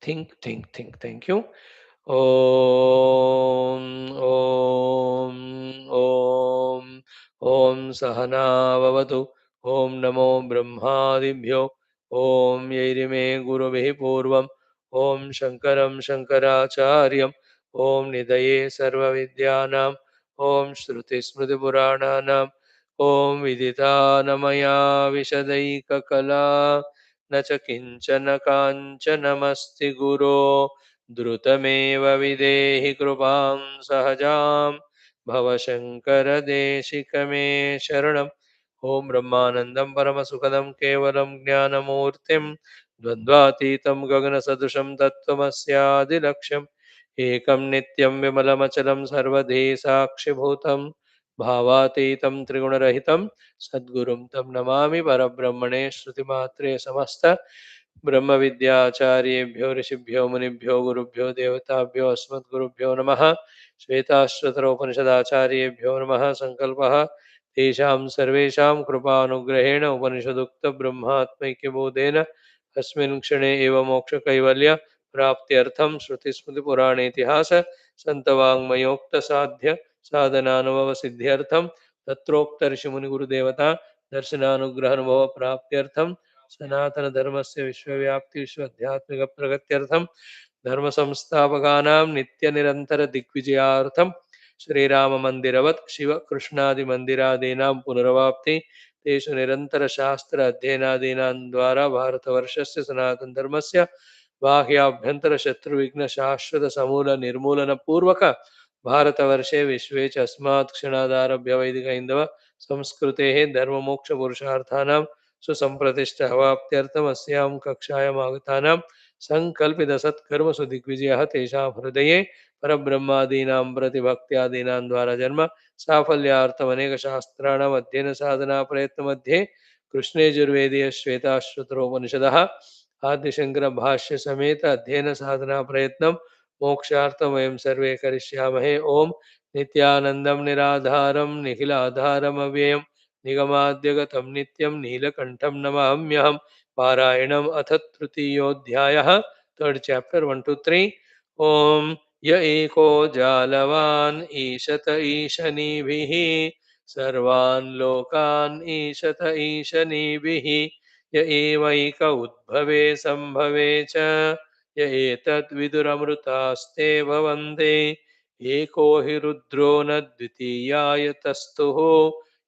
Think, think, think. Thank you. ॐ ॐ ॐ ॐ सहना भवतु ॐ नमो ब्रह्मादिभ्यो ॐ यैरिमे गुरुभिः पूर्वम् ॐ शङ्करं शङ्कराचार्यम् ॐ निधये सर्वविद्यानां ॐ श्रुतिस्मृतिपुराणानाम् ॐ विदितानमया विशदैककला न च किञ्चन काञ्चनमस्ति गुरो द्रुतमेव विदेहि कृपां सहजां भवशङ्करदेशिकमे शरणम् ॐ ब्रह्मानन्दं परमसुखदं केवलं ज्ञानमूर्तिं द्वन्द्वातीतं गगनसदृशं तत्त्वमस्यादिलक्ष्यम् एकं नित्यं विमलमचलं सर्वधि साक्षिभूतं भावातीतं त्रिगुणरहितं सद्गुरुं तं नमामि परब्रह्मणे श्रुतिमात्रे समस्त ब्रह्म विद्याचार्येभ्यो ऋषिभ्यो मुनिभ्यो गुरुभ्यो देवताभ्यो अस्मद्गुरुभ्यो नमः श्वेताश्वतरोपनिषदाचार्येभ्यो नमः संकल्पः तेषां सर्वेषां कृपानुग्रहेण उपनिषदुक्तब्रह्मात्मैक्यबोधेन अस्मिन् क्षणे एव मोक्षकैवल्य प्राप्त्यर्थं श्रुतिस्मृतिपुराणेतिहास सन्तवाङ्मयोक्तसाध्य साधनानुभव सिद्ध्यर्थं तत्रोक्तर्षिमुनिगुरुदेवता दर्शनानुग्रहानुभव प्राप्त्यर्थं सनातन धर्म से विश्वव्याप्ति विश्वध्यात्मिक प्रगत्यर्थम धर्म संस्थापकानां नित्य निरंतर दिग्विजयार्थम श्रीराम मंदिरवत् शिव कृष्णादि मंदिरादीनां पुनरवाप्ति तेषु निरंतर शास्त्र अध्ययनादीनां द्वारा भारतवर्षस्य सनातन धर्मस्य बाह्याभ्यंतर शत्रुविघ्न शाश्वत समूल निर्मूलन पूर्वक भारतवर्षे विश्वे च अस्मात् क्षणादारभ्य वैदिक हिंदव संस्कृतेः धर्ममोक्ष पुरुषार्थानां सुसंप्रतिष्ठ अवाप्त्यर्थम अस्यां कक्षायाम् आगतानां संकल्पितसत्कर्मसु दिग्विजयः तेषां हृदये परब्रह्मादीनां प्रतिभक्त्यादीनां द्वारा जन्म साफल्यार्थम् अनेकशास्त्राणाम् अध्ययन साधना प्रयत्नमध्ये कृष्णेजुर्वेदीय श्वेताश्वतरोपनिषदः आदिशंकर भाष्य समेत अध्ययन साधना प्रयत्नं मोक्षार्थं वयं सर्वे करिष्यामहे ओम नित्यानन्दं निराधारं निखिलाधारम् अव्ययम् निगमाद्यगतं नित्यं नीलकण्ठं नमाम्यहं पारायणम् अथ तृतीयोऽध्यायः थर्ड चैप्टर 1 to 3 ओम य एको जालवान् ईशत ईशनीभिः सर्वान् लोकान् ईशत ईशनीभिः य एवैक उद्भवे सम्भवे च य एतद्विदुरमृतास्ते भवन्ते एको हि रुद्रो न द्वितीयाय तस्तुः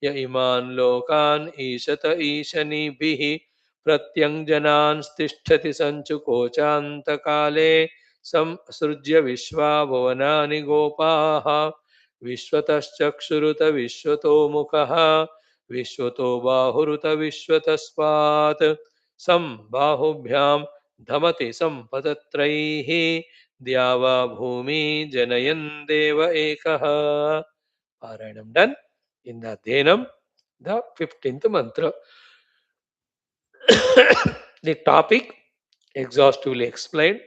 य इमान् लोकान् ईशत ईशनीभिः प्रत्यङ्जनान् तिष्ठति सञ्चुकोचान्तकाले संसृज्य विश्वा भुवनानि गोपाः विश्वतश्चक्षुरुत विश्वतो मुखः विश्वतो बाहुरुत विश्वतस्मात् संबाहुभ्यां धमति सम्पदत्रैः द्यावा भूमि जनयन् देव एकः. Paranam done. In the Dhenam, the 15th mantra. The topic exhaustively explained.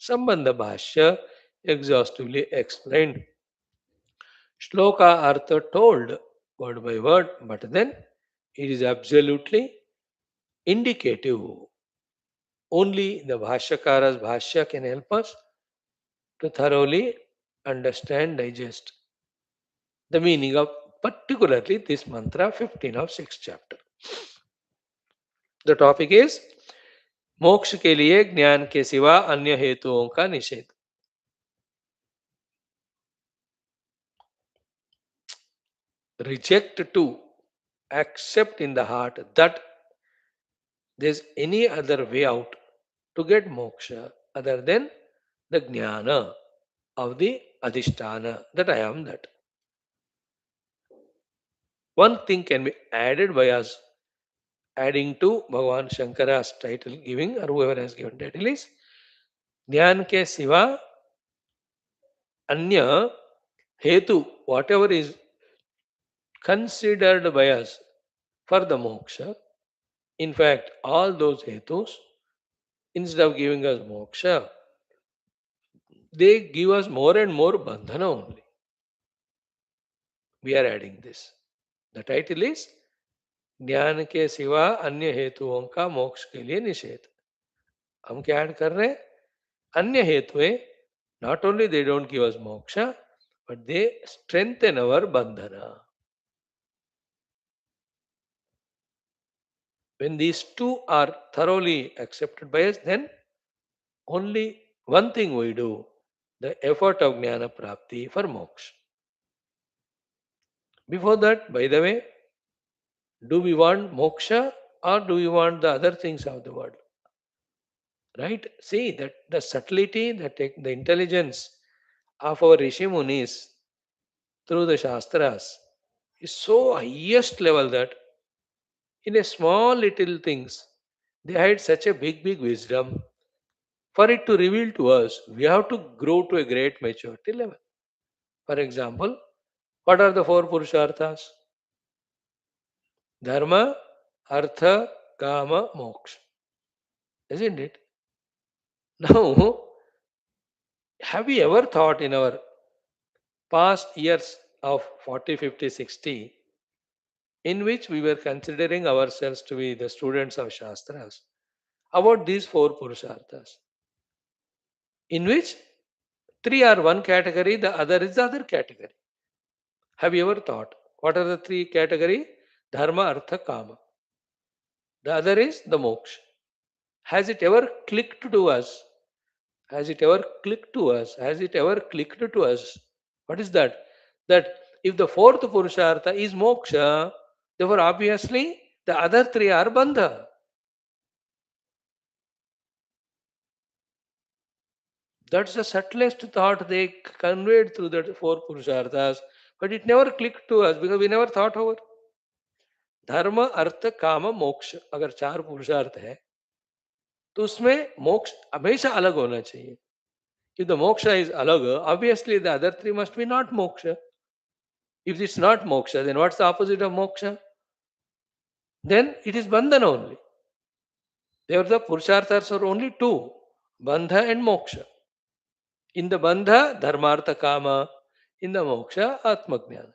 Sambandha Bhashya exhaustively explained. Shloka Artha told word by word, but then it is absolutely indicative. Only the Bhashyakara's Bhashya can help us to thoroughly understand, digest the meaning of particularly this mantra 15 of 6th chapter. The topic is मोक्ष के लिए ज्ञान के सिवा अन्य हेतुओं का निषेध. Reject to accept in the heart that there is any other way out to get moksha other than the jnana of the adhisthana, that I am that. One thing can be added by us adding to Bhagavan Shankara's title giving, or whoever has given title is ज्ञान के सिवा अन्य हेतु, whatever is considered by us for the moksha. In fact, all those hetus, instead of giving us moksha, they give us more and more bandhana only. We are adding this. The title is ज्ञान के सिवा अन्य हेतुओं का मोक्ष के लिए निषेध. हम क्या ऐड कर रहे हैं? अन्य हेतुएं not only they don't give us moksha, but they strengthen our bandhana. When these two are thoroughly accepted by us, then only one thing we do, the effort of jnana prapti for moksha. Before that, by the way, do we want moksha or do we want the other things of the world? Right? See that the subtlety, the intelligence of our Rishi Munis through the Shastras is so highest level that in a small little things they had such a big wisdom. For it to reveal to us, we have to grow to a great maturity level. For example, what are the four Purusharthas? Dharma, Artha, Kama, Moksha. Isn't it? Now, have we ever thought in our past years of 40, 50, 60, in which we were considering ourselves to be the students of Shastras, about these four Purusharthas, in which three are one category, the other is the other category? Have you ever thought? What are the three category? Dharma, Artha, Kama. The other is the Moksha. Has it ever clicked to us? Has it ever clicked to us? Has it ever clicked to us? What is that? That if the fourth Purushartha is Moksha, therefore obviously the other three are Bandha. That's the subtlest thought they conveyed through the four Purusharthas, but it never clicked to us because we never thought over. धर्म अर्थ काम मोक्ष अगर चार पुरुषार्थ है तो उसमें मोक्ष हमेशा अलग होना चाहिए. If the moksha is alaga, obviously the other three must be not moksha. If it's not moksha, then what's the opposite of moksha? Then it is bandhana only. There the purusharthas are only two, bandha and moksha. In the bandha, dharmartha kama. In the moksha, atmajnana.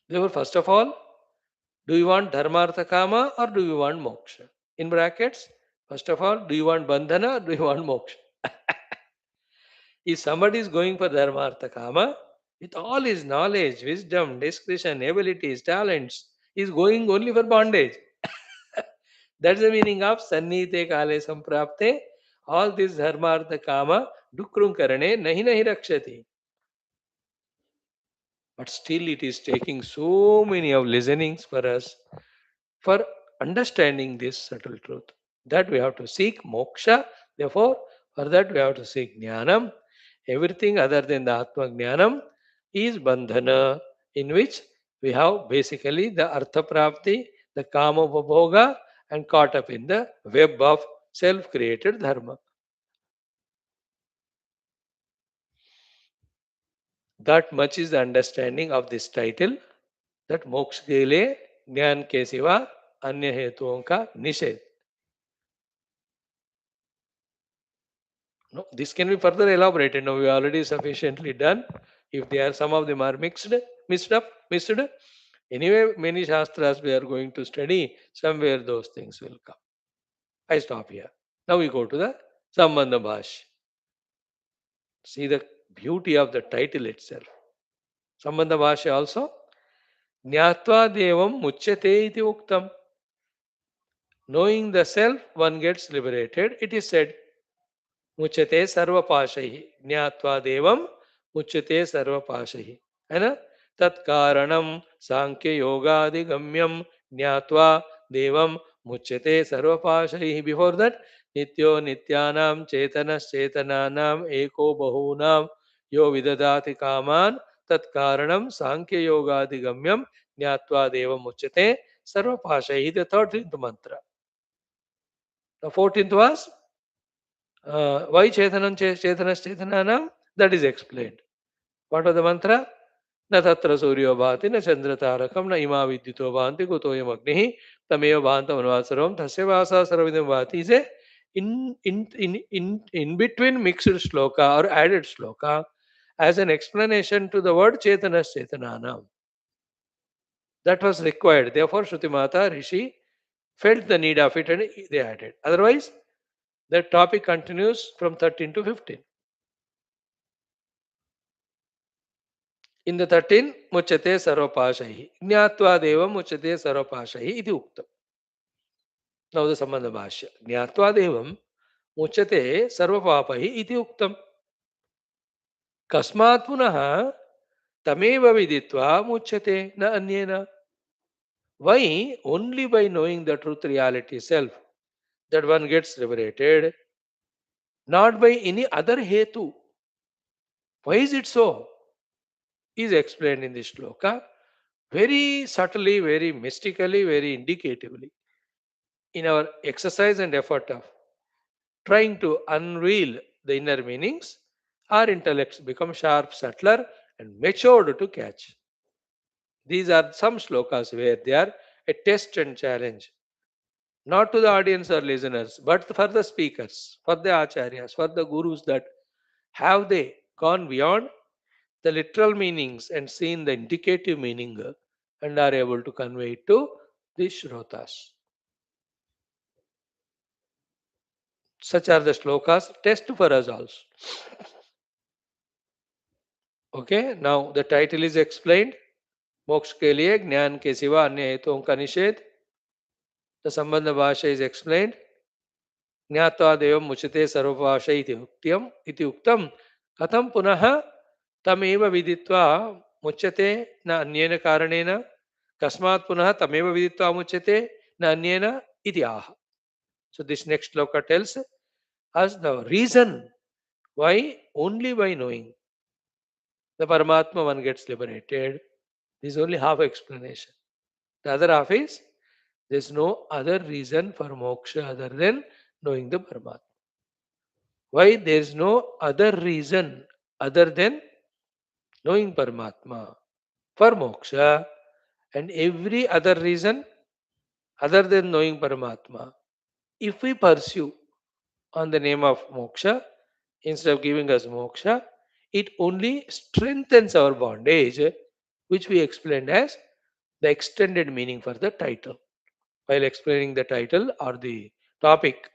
Therefore, first of all, do you want dharmartha kama or do you want moksha? In brackets, first of all, do you want bandhana or do you want moksha? If somebody is going for dharmartha kama, with all his knowledge, wisdom, discretion, abilities, talents, he is going only for bondage. That's the meaning of sannite kale samprapte. All this dharmartha kama dukrum karane nahi rakshati. But still, it is taking so many of listenings for us for understanding this subtle truth that we have to seek moksha. Therefore, for that we have to seek jnanam. Everything other than the Atma Jnanam is bandhana, in which we have basically the Artha Prapti, the Kama Upabhoga, and caught up in the web of self created dharma. That much is the understanding of this title, that मोक्ष के लिए ज्ञान के सिवा अन्य हेतुओं का निषेध. No, this can be further elaborated. Now we already sufficiently done. If they are some of them are mixed up, missed. Anyway, many shastras we are going to study. Somewhere those things will come. I stop here. Now we go to the Sambandha Bhash. See the beauty of the title itself. Sambandha Bhash also. Jnatva devam muchyate iti uktam. Knowing the self, one gets liberated. It is said. मुच्यते सर्वपाशैः ज्ञात्वा देवं मुच्यते सर्वपाशैः है ना तत्कारणं सांख्य योगादिगम्यं ज्ञात्वा देवं मुच्यते सर्वपाशैः before that नित्यो नित्यानां चेतनश्चेतनानाम् एको बहूनां यो विदधाति कामान् तत्कारणं सांख्य योगादिगम्यं ज्ञात्वा देवं मुच्यते सर्वपाशैः the 13th mantra. The 14th was why Chetanam Chetanas Chetananam? That is explained. What was the mantra? Na tatra suryo bhati na chandra tarakam na ima vidyuto bhanti kutoyam agnihi tameva bhantam anvasaram tasya vasa sarvavidam bhati is a in between mixed shloka or added shloka as an explanation to the word Chetanas Chetananam. That was required. Therefore, Shruti Mata Rishi felt the need of it and they added. Otherwise, the topic continues from 13 to 15. In the 13, muchyate sarvapashahi. Jnatva devam muchyate sarvapashahi iti uktam. Now the Sambandha Bhashya. Jnatva devam muchyate sarvapapahi iti uktam. Kasmat punaha tameva viditva muchyate na anyena. Why? Only by knowing the truth reality self that one gets liberated, not by any other hetu. Why is it so? Is explained in this shloka very subtly, very mystically, very indicatively. In our exercise and effort of trying to unveil the inner meanings, our intellects become sharp, subtler, and matured to catch. These are some slokas where they are a test and challenge, not to the audience or listeners, but for the speakers, for the acharyas, for the gurus, that have they gone beyond the literal meanings and seen the indicative meaning and are able to convey it to the shrotas. Such are the slokas, test for us also. Okay, now the title is explained. मोक्ष के लिए ज्ञान के सिवा अन्य हेतुओं का निषेध. The संबंध भाषा is explained. ज्ञात्वा देवं मुच्यते सर्वभाषा इति उक्तम कथम पुनः तमेव विदित्वा मुच्यते न अन्येन कारणेन कस्मात् पुनः तमेव विदित्वा मुच्यते न अन्येन इति आह. So this next shloka tells us the reason why only by knowing the Paramatma one gets liberated. This is only half explanation. The other half is there is no other reason for moksha other than knowing the Paramatma. Why there is no other reason other than knowing Paramatma for moksha, and every other reason other than knowing Paramatma, if we pursue on the name of moksha, instead of giving us moksha, it only strengthens our bondage, which we explained as the extended meaning for the title. While explaining the title or the topic,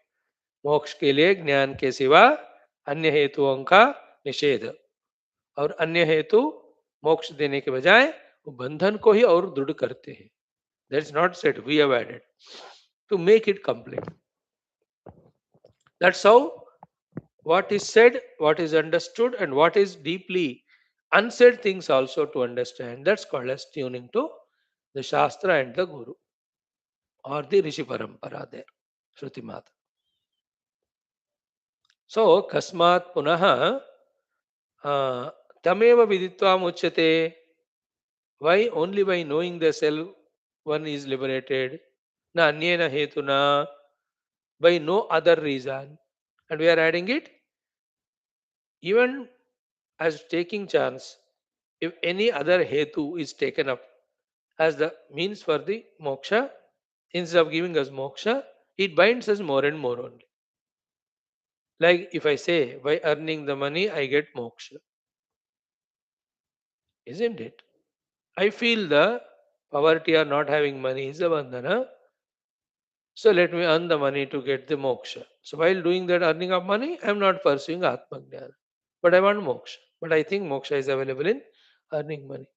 मोक्ष के लिए ज्ञान के सिवा अन्य हेतुओं का निषेध, और अन्य हेतु मोक्ष देने के बजाय वो बंधन को ही और दृढ़ करते हैं. That is not said, we have added to make it complete. That's how what is said, what is understood, and what is deeply unsaid things also to understand. That's called as tuning to the Shastra and the Guru or the Rishi Parampara there, Shruti Mata. So, Kasmat Punaha Tameva Viditva Muchate. Why? Only by knowing the self one is liberated. Na anyena hetuna, by no other reason. And we are adding it even as taking chance. If any other hetu is taken up as the means for the moksha, instead of giving us moksha, it binds us more and more only. Like if I say, by earning the money, I get moksha, isn't it? I feel the poverty or not having money is a bandhana. So let me earn the money to get the moksha. So while doing that earning of money, I am not pursuing Atma Jnana. But I want moksha. But I think moksha is available in earning money.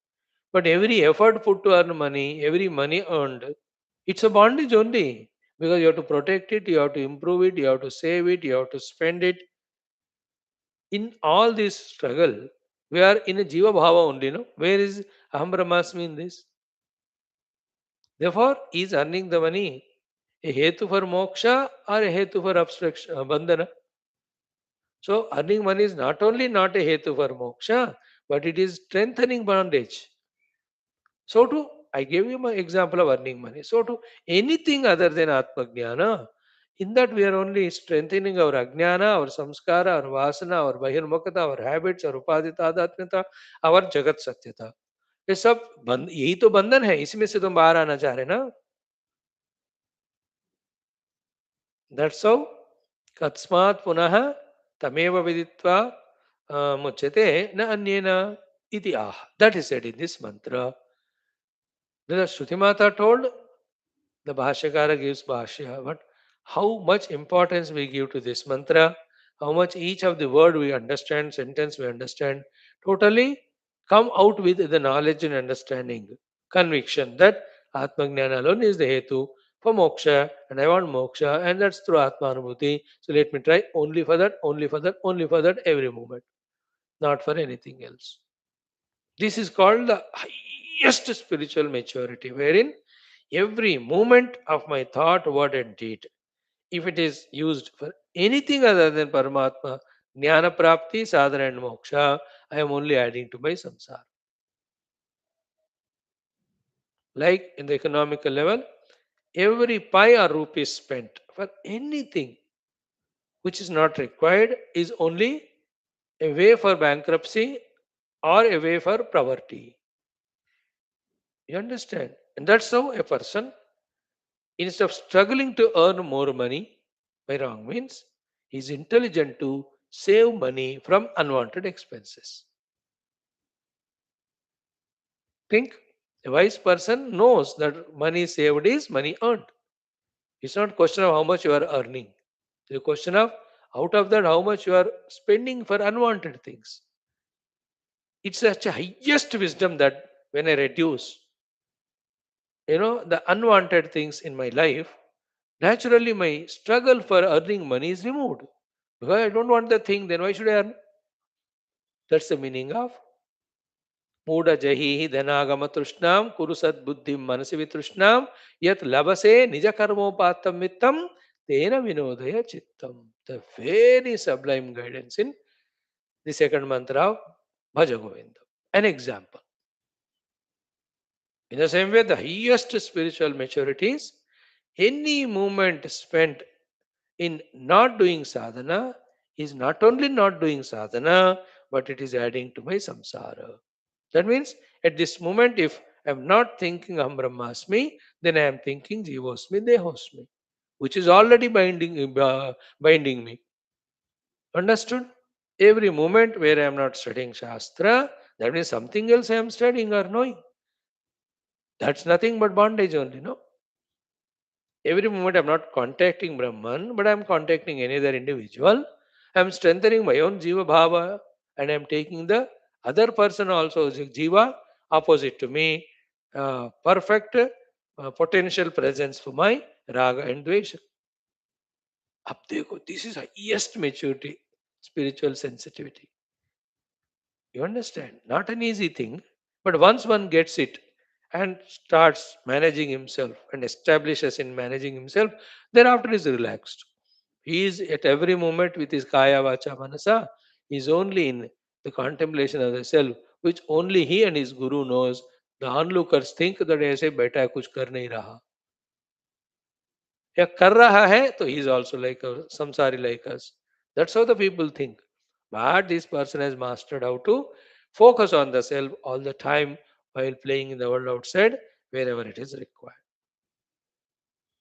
But every effort put to earn money, every money earned, it's a bondage only. Because you have to protect it, you have to improve it, you have to save it, you have to spend it. In all this struggle, we are in a Jiva Bhava only, no? Where is Aham Brahmasmi in this? Therefore, is earning the money a hetu for moksha or a hetu for abstraction, bandhana? So, earning money is not only not a hetu for moksha, but it is strengthening bondage. So, to I gave you my example of earning money. So, to anything other than Atma Jnana, in that we are only strengthening our ajnana, our samskara, our vasana, our bahirmukata, our habits, our upadita, आध्यात्मिकता, our जगत सत्यता. ये सब यही तो बंधन है, इसमें से तुम बाहर आना चाह रहे ना. That's how Katsmat Punaha Tameva Viditva Muchate Na Anyena Iti Ah. That is said in this mantra. The Shrutimata told, the Bhashyakara gives Bhashya, but how much importance we give to this mantra, how much each of the word we understand, sentence we understand, totally come out with the knowledge and understanding, conviction that Atma Jnana alone is the hetu for moksha, and I want moksha, and that's through Atma Anubhuti. So let me try only for that, only for that, only for that every moment, not for anything else. This is called the highest spiritual maturity, wherein every moment of my thought, word, and deed, if it is used for anything other than Paramatma, Jnana Prapti, Sadhana, and Moksha, I am only adding to my samsara. Like in the economical level, every pi or rupee spent for anything which is not required is only a way for bankruptcy or a way for poverty. You understand? And that's how a person, instead of struggling to earn more money by wrong means, is intelligent to save money from unwanted expenses. Think a wise person knows that money saved is money earned. It's not question of how much you are earning. It's a question of out of that how much you are spending for unwanted things. It's such a highest wisdom that when I reduce, the unwanted things in my life, naturally my struggle for earning money is removed. Because I don't want the thing, then why should I earn? That's the meaning of Muda Jahi Dhanagama Trushnam Kuru Sad Buddhim Manasi Vitrushnam Yat Labase Nija Karmopatam Mittam Tena Vinodaya Chittam. The very sublime guidance in the second mantra of Bhaja Govinda. An example. In the same way, the highest spiritual maturity is any moment spent in not doing sadhana is not only not doing sadhana, but it is adding to my samsara. That means at this moment, if I am not thinking Aham Brahmasmi, then I am thinking Jivosmi, Dehosmi, which is already binding me. Understood? Every moment where I am not studying Shastra, that means something else I am studying or knowing. That's nothing but bondage only, no? Every moment I'm not contacting Brahman, but I'm contacting any other individual. I'm strengthening my own Jiva Bhava and I'm taking the other person also, Jiva, opposite to me, perfect potential presence for my Raga and Dvesha. Ab dekho, this is highest maturity, spiritual sensitivity. You understand? Not an easy thing. But once one gets it and starts managing himself and establishes in managing himself, thereafter is relaxed. He is at every moment with his kaya, vacha, manasa. He is only in the contemplation of the self, which only he and his guru knows. The onlookers think that ऐसे बैठा है कुछ कर नहीं रहा या कर रहा है तो he is also like a samsari like us. That's how the people think. But this person has mastered how to focus on the self all the time while playing in the world outside wherever it is required.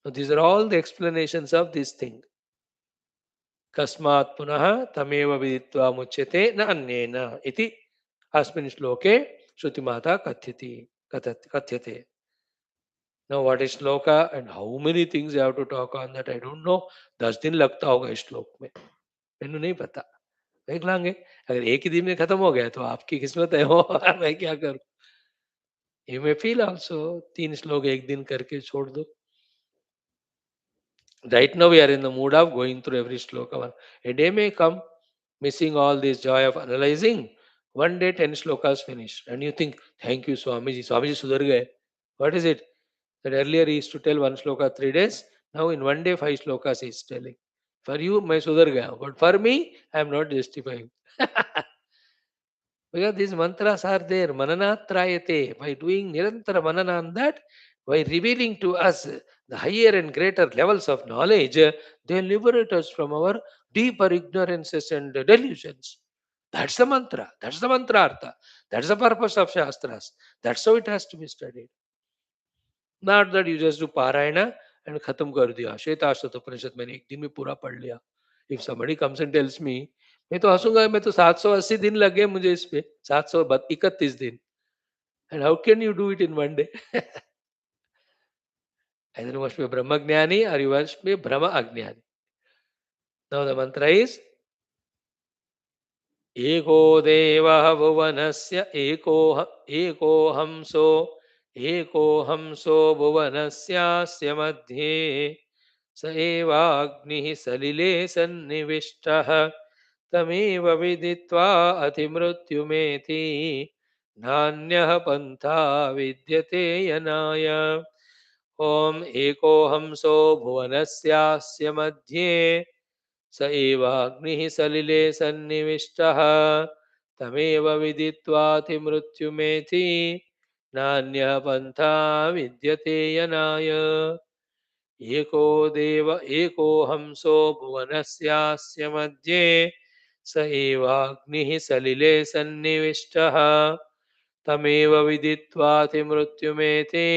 So these are all the explanations of this thing. कस्मात् पुनः तमेव विदित्वा मुच्यते न अन्येन इति अस्मिन् श्लोके श्रुतिमाता कथ्यते. Now what is shloka and how many things you have to talk on that I don't know. 10 दिन लगता होगा इस श्लोक में, मैंने नहीं पता. देख लांगे. अगर एक ही दिन में खत्म हो गया तो आपकी किस्मत है वो. मैं क्या करूं. यू मे फील ऑल्सो 3 श्लोक एक दिन करके छोड़ दो. Right now we are in the mood of going through every shloka. A day may come, missing all this joy of analyzing. One day 10 slokas finish. And you think, thank you Swamiji. Swamiji sudhar gaye. What is it? That earlier he used to tell one sloka 3 days. Now in one day 5 slokas he is telling. For you, मैं सुधर गया. But for me, I am not justifying. Because these mantras are there. Mananatrayate. By doing nirantara manana on that, by revealing to us the higher and greater levels of knowledge, they liberate us from our deeper ignorances and delusions. That's the mantra. That's the mantra artha. That's the purpose of Shastras. That's how it has to be studied. Not that you just do Parayana and Khatam kar diya. Shwethshwathara Upanishad मैंने एक दिन में पूरा पढ़ लिया. If somebody comes and tells me, मैं तो हंसूंगा. मैं तो 780 दिन लगे मुझे इस पे. 731 दिन. And how can you do it in one day? Either you must be Brahmagnani or you must be Brahma Agnani. Now the mantra is एको देवः भुवनस्य एको हंसो भुवनस्यास्य मध्ये स एवाग्निः सलिले सन्निविष्टः तमेव विदित्वा अतिमृत्युमेति नान्यः पन्था विद्यते यनाय. ॐ एको हंसो भुवनस्यास्य मध्ये स एवाग्निः सलिले सन्निविष्टः तमेव विदित्वातिमृत्युमेति नान्यः पन्था विद्यते यनाय. एको हंसो भुवनस्यास्य मध्ये स एवाग्निः सलिले सन्निविष्टः तमेव विदित्वातिमृत्युमेति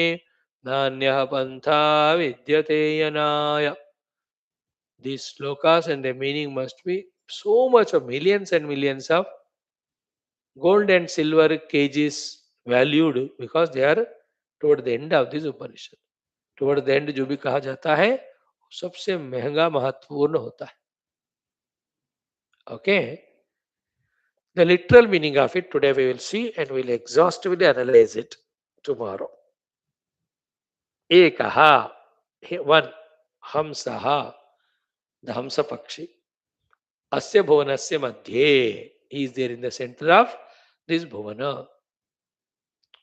नान्यः पन्था विद्यते यनाय. These slokas and their meaning must be so much of millions and millions of gold and silver cages valued because they are toward the end of this Upanishad. Toward the end जो भी कहा जाता है सबसे महंगा महत्वपूर्ण होता है. Okay. The literal meaning of it today we will see and we will exhaustively analyze it tomorrow. Ekaha, one, Hamsaha, the Hamsa Pakshi. Asya Bhuvanasya Madhye. He is there in the center of this Bhuvana.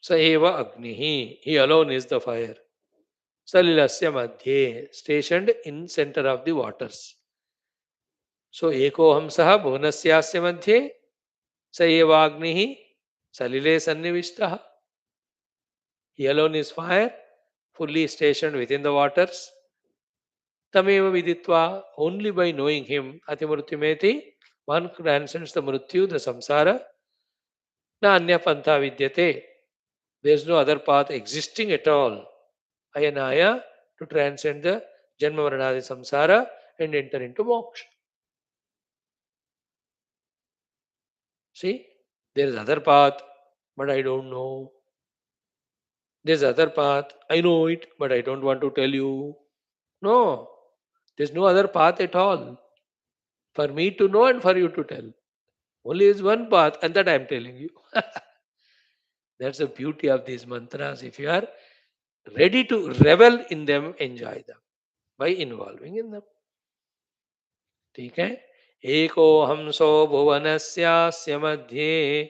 Sa eva Agnihi. He alone is the fire. Salilasya Madhye. Stationed in center of the waters. So Eko Hamsaha Bhuvanasya Madhye. Sa eva Agnihi. Salile Sannivishtaha. He alone is fire. Fully stationed within the waters. Tameva viditva, only by knowing him, atimurtimeti, one transcends the mrityu, the samsara. Na anya pantha vidyate. There is no other path existing at all. Ayanaya, to transcend the janma maranadi samsara and enter into moksha. See, there is other path, but I don't know. There is other path, I know it, but I don't want to tell you. No, there is no other path at all. For me to know and for you to tell. Only is one path, and that I am telling you. That's the beauty of these mantras. If you are ready to revel in them, enjoy them by involving in them. ठीक है. एको हंसो भुवनस्यास्य मध्ये